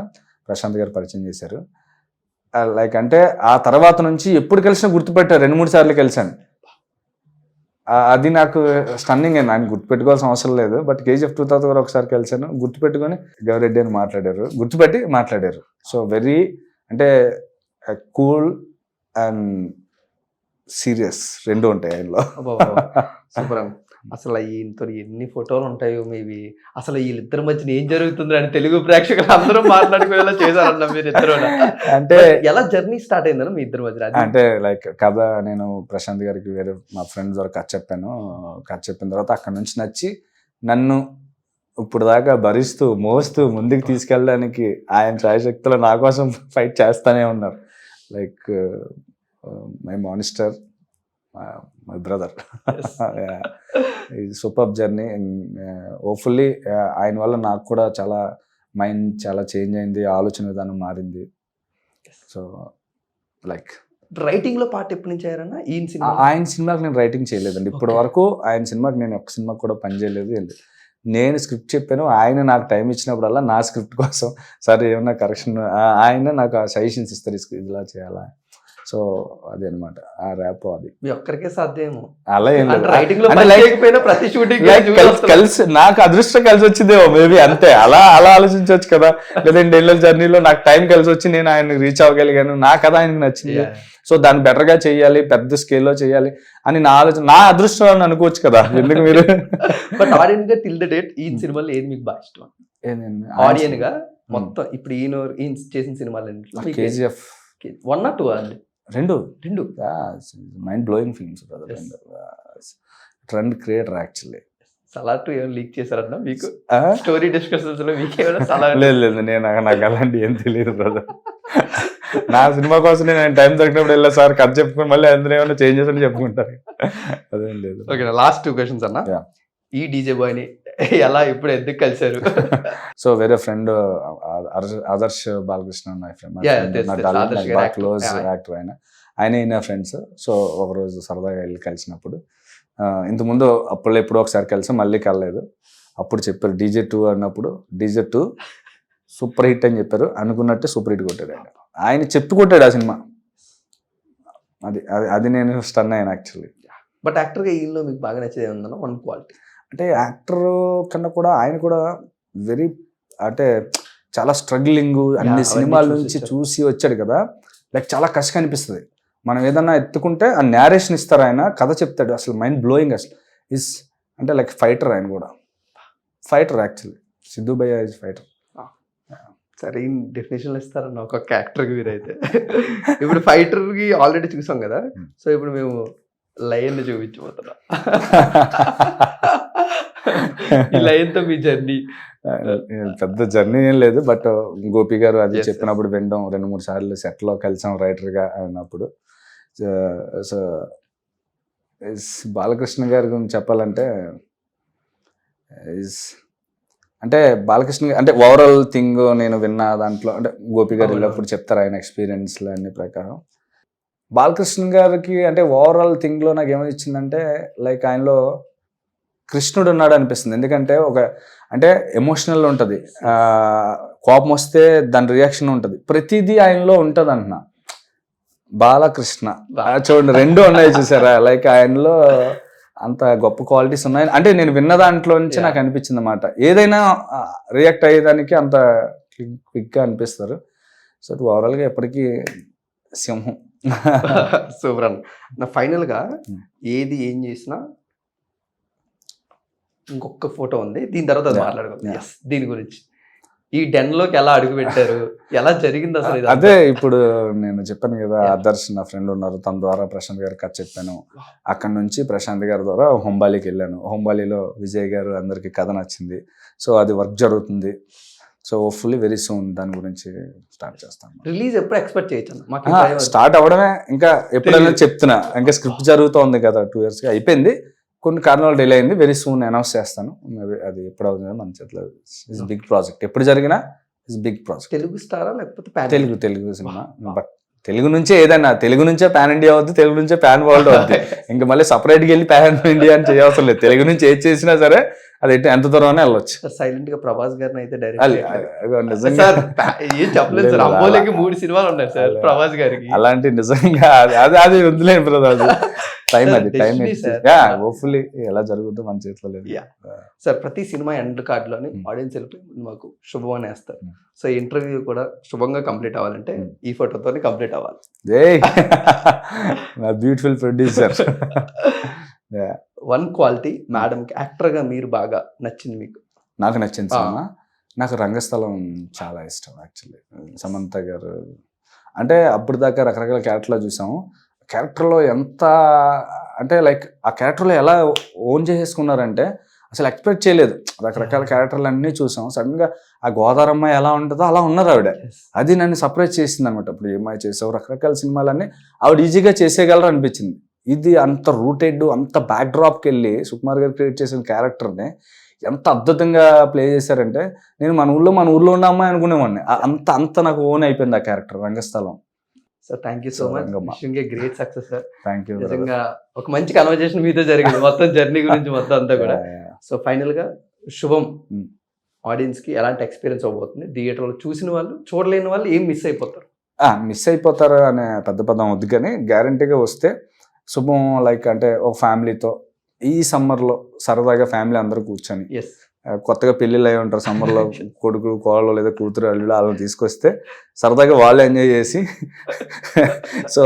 Speaker 2: ప్రశాంత్ గారు పరిచయం చేశారు. లైక్ అంటే ఆ తర్వాత నుంచి ఎప్పుడు కలిసినా గుర్తుపెట్టారు, 2-3 సార్లు కలిసాను. అది నాకు స్టన్నింగ్ అండి. ఆయన గుర్తుపెట్టుకోవాల్సిన అవసరం లేదు. బట్ KGF 2 తర్వాత కూడా ఒకసారి కలిసాను, గుర్తుపెట్టుకొని గౌరెడ్డి అని మాట్లాడారు, గుర్తుపెట్టి మాట్లాడారు. సో వెరీ అంటే కూల్ అండ్ సీరియస్ రెండు ఉంటాయి ఆయనలో.
Speaker 1: సూపర్. అసలు ఈయనతో ఎన్ని ఫోటోలు ఉంటాయో మేబీ. అసలు వీళ్ళిద్దరి మధ్యన ఏం జరుగుతుంది అని తెలుగు ప్రేక్షకులు అందరూ మాట్లాడుకునేలా చేశారన్న మీరు ఇద్దరు. అంటే ఎలా జర్నీ స్టార్ట్ అయిందన్న మీ ఇద్దరి మధ్య?
Speaker 2: అంటే లైక్ కథ నేను ప్రశాంత్ గారికి వేరే మా ఫ్రెండ్స్ ద్వారా కథ చెప్పాను. కథ చెప్పిన తర్వాత అక్కడ నుంచి నచ్చి నన్ను ఇప్పుడు దాకా భరిస్తూ మోస్తూ ముందుకు తీసుకెళ్ళడానికి ఆయన ఛాయశక్తులు నా కోసం ఫైట్ చేస్తానే ఉన్నారు. Like my monster, my brother. Super journey. Hopefully ఆయన వల్ల నాకు కూడా చాలా మైండ్ చాలా చేంజ్ అయింది, ఆలోచన విధానం మారింది. సో లైక్
Speaker 1: రైటింగ్ లో పార్ట్ ఎప్పటి నుంచి అయ్యారన్నా?
Speaker 2: ఆయన సినిమాకి నేను రైటింగ్ చేయలేదండి ఇప్పటి వరకు. ఆయన సినిమాకి నేను ఒక్క సినిమాకి కూడా పని చేయలేదు. నేను స్క్రిప్ట్ చెప్పాను, ఆయన నాకు టైం ఇచ్చినప్పుడల్లా నా స్క్రిప్ట్ కోసం సరే ఏమన్నా కరెక్షన్, ఆయన నాకు సజెషన్స్ ఇస్తారు, ఇలా చేయాలా. సో అది అనమాట ఆ ర్యాప్. అది
Speaker 1: మీ ఒక్కరికే సాధ్యమేమో.
Speaker 2: అలా ఏం లేదు,
Speaker 1: ప్రతి షూటింగ్
Speaker 2: కలిసి నాకు అదృష్టం కలిసి వచ్చిందేమో మేబీ, అంతే. అలా ఆలోచించవచ్చు కదా. లేదంటే ఏళ్ళ జర్నీలో నాకు టైం కలిసి వచ్చి నేను ఆయనకు రీచ్ అవ్వగలిగాను, నా కథ ఆయనకు నచ్చింది. సో దాన్ని బెటర్ గా చెయ్యాలి, పెద్ద స్కేల్లో చేయాలి అని నా ఆలోచన, నా అదృష్టం అని అనుకోవచ్చు కదా. ఎందుకు మీరు
Speaker 1: బట్ ఆడియన్ గా టిల్ ద డేట్ ఈ సినిమాలో ఏది మీకు బాగా ఇష్టం? ఆడియన్ గా మొత్తం ఇప్పుడు ఈయన చేసిన సినిమాలు
Speaker 2: KGF
Speaker 1: 1 or 2 అండి? రెండు
Speaker 2: mind blowing films brother. Trend creator actually.
Speaker 1: Salaar 2 ఏమైనా లీక్ చేశారన్నా మీకు? స్టోరీ డిస్కషన్స్ లో మీకు ఏమైనా సలార్?
Speaker 2: లేదు, నాకు అలాంటి ఏం తెలియదు బ్రదర్. నా సినిమా కోసం నేను టైం దొరికినప్పుడు వెళ్ళా సార్ కథ చెప్పుకొని మళ్ళీ అందులో ఏమైనా చేంజెస్ అని చెప్పుకుంటారు, అదేం లేదు.
Speaker 1: ఓకే, లాస్ట్ 2 క్వశ్చన్స్ అన్న. ఈ డీజే బాయ్ ని ఎలా ఇప్పుడు ఎందుకు కలిసారు?
Speaker 2: సో వేరే friend Adarsh Balakrishna, my friend, close actor ఆయన ఫ్రెండ్స్. సో ఒకరోజు సరదాగా వెళ్ళి కలిసినప్పుడు, ఇంతకుముందు అప్పుడు ఎప్పుడో ఒకసారి కలిసి మళ్ళీ కలలేదు. అప్పుడు చెప్పారు DJ 2 అన్నప్పుడు, DJ 2 సూపర్ హిట్ అని చెప్పారు. అనుకున్నట్టే సూపర్ హిట్ కొట్టాడు ఆయన చెప్పి కొట్టాడు ఆ సినిమా. అది నేను స్టన్ అయ్యాను యాక్చువల్లీ.
Speaker 1: బట్ యాక్టర్గా ఈయనలో మీకు బాగా నచ్చేది ఏమన్నా వన్ క్వాలిటీ?
Speaker 2: అంటే యాక్టర్ కన్నా కూడా ఆయన కూడా వెరీ అంటే చాలా స్ట్రగ్లింగ్, అన్ని సినిమాల నుంచి చూసి వచ్చాడు కదా. లైక్ చాలా కష్టంగా అనిపిస్తుంది. మనం ఏదన్నా ఎత్తుకుంటే ఆ నేరేషన్ ఇస్తారు, ఆయన కథ చెప్తాడు, అసలు మైండ్ బ్లోయింగ్. అసలు ఇస్ అంటే లైక్ ఫైటర్. ఆయన కూడా ఫైటర్ యాక్చువల్లీ. సిద్ధు భయ్య ఇస్ ఫైటర్.
Speaker 1: సరే, డెఫినేషన్ ఇస్తారన్న ఒక్కొక్క యాక్టర్కి మీరైతే. ఇప్పుడు ఫైటర్కి ఆల్రెడీ చూసాం కదా, సో ఇప్పుడు మేము లయన్ చూపించబోతున్నా. ఈ లయన్తో మీ జర్నీ
Speaker 2: పెద్ద జర్నీ ఏం లేదు, బట్ గోపి గారు అది చెప్పినప్పుడు వినడం, 2-3 సార్లు సెట్లో కలిసాం రైటర్గా అయినప్పుడు. సో బాలకృష్ణ గారి గురించి చెప్పాలంటే అంటే బాలకృష్ణ అంటే ఓవరాల్ థింగ్ నేను విన్నా దాంట్లో, అంటే గోపి గారు వెళ్ళినప్పుడు చెప్తారు ఆయన ఎక్స్పీరియన్స్లు అన్ని ప్రకారం. బాలకృష్ణ గారికి అంటే ఓవరాల్ థింగ్లో నాకు ఏమనిచ్చిందంటే లైక్ ఆయనలో కృష్ణుడు ఉన్నాడు అనిపిస్తుంది. ఎందుకంటే అంటే ఎమోషనల్ ఉంటుంది, కోపం వస్తే దాని రియాక్షన్ ఉంటుంది, ప్రతిదీ ఆయనలో ఉంటుంది అంటున్నా. బాలకృష్ణ చూడండి, రెండు ఉన్నాయి చూసారా, లైక్ ఆయనలో అంత గొప్ప క్వాలిటీస్ ఉన్నాయి. అంటే నేను విన్న దాంట్లో నుంచి నాకు అనిపించింది అన్నమాట. ఏదైనా రియాక్ట్ అయ్యేదానికి అంత క్విక్గా అనిపిస్తారు. సో ఓవరాల్గా ఎప్పటికీ సింహం.
Speaker 1: సూపర్ అన్న. నా ఫైనల్గా ఏది ఏం చేసినా ఇంకొక ఫోటో ఉంది, దీని తర్వాత అది మాట్లాడుకుందాం. Yes, దీని గురించి ఈ డెన్ లోకి ఎలా అడుగు పెట్టారు, ఎలా జరిగింది అసలు ఇది?
Speaker 2: అదే ఇప్పుడు నేను చెప్పాను కదా, ఆదర్శ్ నా ఫ్రెండ్ ఉన్నారు, తన ద్వారా ప్రశాంత్ గారు కథ చెప్పాను. అక్కడ నుంచి ప్రశాంత్ గారి ద్వారా హోంబాలికి వెళ్ళాను. హోంబాలిలో విజయ్ గారు అందరికి కథ నచ్చింది. సో అది వర్క్ జరుగుతుంది. సో హోప్ఫుల్లీ వెరీ సూన్ దాని గురించి స్టార్ట్ చేస్తాను.
Speaker 1: రిలీజ్ ఎప్పుడు ఎక్స్పెక్ట్ చేయొచ్చు?
Speaker 2: స్టార్ట్ అవ్వడమే, ఇంకా ఎప్పుడైనా చెప్తున్నా, ఇంకా స్క్రిప్ట్ జరుగుతోంది కదా, 2 years అయిపోయింది, కొన్ని కారణాలు డిలే అయింది. వెరీ సూన్ అనౌన్స్ చేస్తాను. అది ఎప్పుడు అవుతుందో మన చేతిలో. ఇట్స్ బిగ్ ప్రాజెక్ట్, ఎప్పుడు జరిగినా ఇట్స్ బిగ్ ప్రాజెక్ట్.
Speaker 1: తెలుగు స్టారా లేకపోతే
Speaker 2: తెలుగు సినిమా. బట్ తెలుగు నుంచే ఏదైనా, తెలుగు నుంచే పాన్ ఇండియా అవుద్ది, తెలుగు నుంచే పాన్ వరల్డ్ అవుద్ది. ఇంకా మళ్ళీ సపరేట్గా వెళ్ళి పాన్ ఇండియా అని చేయవసరం లేదు. తెలుగు నుంచి ఏది చేసినా సరే అది ఎంత దూరం వెళ్ళొచ్చు.
Speaker 1: సైలెంట్ గా ప్రభాస్ గారిని అయితే
Speaker 2: నిజంగా
Speaker 1: ఏం చెప్పలేదు సార్, అమ్మోలకి 3 సినిమాలు ఉన్నాయి సార్ ప్రభాస్ గారికి.
Speaker 2: అలాంటి నిజంగా అది వదిలేను బ్రదర్, అది టైం హోప్ఫుల్లీ ఎలా జరుగుతుందో మన చేతిలో లేదు.
Speaker 1: సార్ ప్రతి సినిమా ఎండ్ కార్డ్ లోని ఆడియన్స్ వెళ్ళిపోయి మాకు శుభం అని వేస్తారు. సో ఇంటర్వ్యూ కూడా శుభంగా కంప్లీట్ అవ్వాలంటే ఈ ఫోటోతో కంప్లీట్ అవ్వాలి.
Speaker 2: Beautiful producer.
Speaker 1: One quality madam actor గా మీరు బాగా నచ్చింది మీకు?
Speaker 2: నాకు నచ్చింది సినిమా, నాకు రంగస్థలం చాలా ఇష్టం యాక్చువల్లీ. సమంత గారు అంటే అప్పుడు దాకా రకరకాల క్యారెక్టర్లో చూసాము. క్యారెక్టర్లో ఎంత అంటే లైక్ ఆ క్యారెక్టర్లో ఎలా ఓన్ చేసేసుకున్నారంటే అసలు ఎక్స్పెక్ట్ చేయలేదు. రకరకాల క్యారెక్టర్లు అన్నీ చూసాం, సడన్గా ఆ గోదావరమ్మ ఎలా ఉంటుందో అలా ఉన్నారు ఆవిడ. అది నన్ను సర్ప్రైజ్ చేసింది అనమాట. ఇప్పుడు ఏమై చేసావు, రకరకాల సినిమాలన్నీ ఆవిడ ఈజీగా చేసేయగలరు అనిపించింది. ఇది అంత రూటెడ్, అంత బ్యాక్ డ్రాప్కి వెళ్ళి సుకుమార్ గారు క్రియేట్ చేసిన క్యారెక్టర్ని ఎంత అద్భుతంగా ప్లే చేశారంటే నేను మన ఊళ్ళో ఉన్న అమ్మాయి అనుకునేవాడిని. అంత నాకు ఓన్ అయిపోయింది ఆ character Rangasthalam.
Speaker 1: Sir thank you so much, great success sir.
Speaker 2: Thank you.
Speaker 1: నిజంగా ఒక మంచి కన్వర్జేషన్ మీతో జరిగింది, మొత్తం జర్నీ గురించి మొత్తం అంతా కూడా. సో ఫైనల్ గా శుభం ఆడియన్స్ కి ఎలాంటి ఎక్స్పీరియన్స్ అవబోతుంది? థియేటర్లో చూసిన వాళ్ళు, చూడలేని వాళ్ళు ఏం మిస్ అయిపోతారు?
Speaker 2: మిస్ అయిపోతారు అనే పెద్ద పదం వద్దు, కానీ గ్యారంటీగా వస్తే శుభం లైక్ అంటే ఒక ఫ్యామిలీతో ఈ సమ్మర్లో సరదాగా ఫ్యామిలీ అందరూ కూర్చొని, కొత్తగా పెళ్ళిళ్ళు అయి ఉంటారు సమ్మర్లో, కొడుకు కోళ్ళు లేదా కూతురు అల్లుడు వాళ్ళని తీసుకొస్తే సరదాగా వాళ్ళు ఎంజాయ్ చేసి సో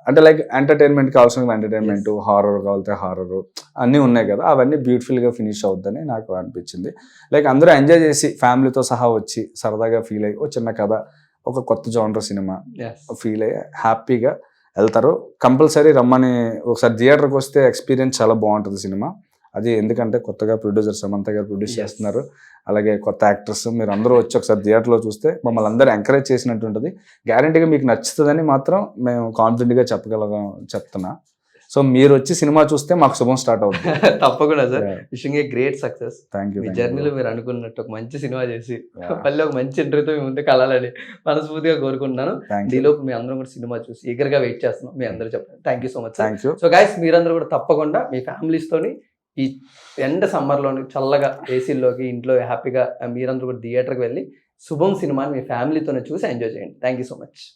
Speaker 2: అంటే లైక్ ఎంటర్టైన్మెంట్ కావాల్సిన ఎంటర్టైన్మెంట్, హారర్ కావాలితే హారర్ అన్నీ ఉన్నాయి కదా, అవన్నీ బ్యూటిఫుల్గా ఫినిష్ అవుద్దని నాకు అనిపించింది. లైక్ అందరూ ఎంజాయ్ చేసి ఫ్యామిలీతో సహా వచ్చి సరదాగా ఫీల్ అయ్యి ఒక చిన్న కథ, ఒక కొత్త జానర్ సినిమా ఫీల్ అయ్యి హ్యాపీగా వెళ్తారు. కంపల్సరీ రమ్మని ఒకసారి థియేటర్కి వస్తే ఎక్స్పీరియన్స్ చాలా బాగుంటుంది సినిమా. అది ఎందుకంటే కొత్తగా ప్రొడ్యూసర్ సమంత గారు ప్రొడ్యూస్ చేస్తున్నారు, అలాగే కొత్త యాక్టర్స్, మీరు అందరూ వచ్చి ఒకసారి థియేటర్లో చూస్తే మమ్మల్ని అందరూ ఎంకరేజ్ చేసినట్టు ఉంటుంది. గ్యారంటీగా మీకు నచ్చుతుందని మాత్రం మేము కాన్ఫిడెంట్గా చెప్తున్నా. సో మీరు వచ్చి సినిమా చూస్తే మాకు శుభం స్టార్ట్ అవుతుంది.
Speaker 1: తప్పకుండా sir, wishing a great success.
Speaker 2: Thank you.
Speaker 1: మీ జర్నీలో మీరు అనుకున్నట్టు ఒక మంచి సినిమా చేసి మళ్ళీ ఒక మంచి ఇంటర్వ్యూతో మీ ముందు కలాలని మనస్ఫూర్తిగా కోరుకుంటున్నాను. ఈలోపు మీ అందరం కూడా సినిమా చూసి ఈగర్గా వెయిట్ చేస్తున్నాం. మీ అందరూ చెప్పండి. Thank you so much.
Speaker 2: Thank you.
Speaker 1: So guys, మీరందరూ కూడా తప్పకుండా మీ ఫ్యామిలీస్తోని ఈ ఎండ సమ్మర్లోని చల్లగా ఏసీల్లోకి ఇంట్లో హ్యాపీగా మీరందరూ కూడా థియేటర్కి వెళ్ళి శుభం సినిమాని మీ ఫ్యామిలీతోనే చూసి ఎంజాయ్ చేయండి. Thank you so much.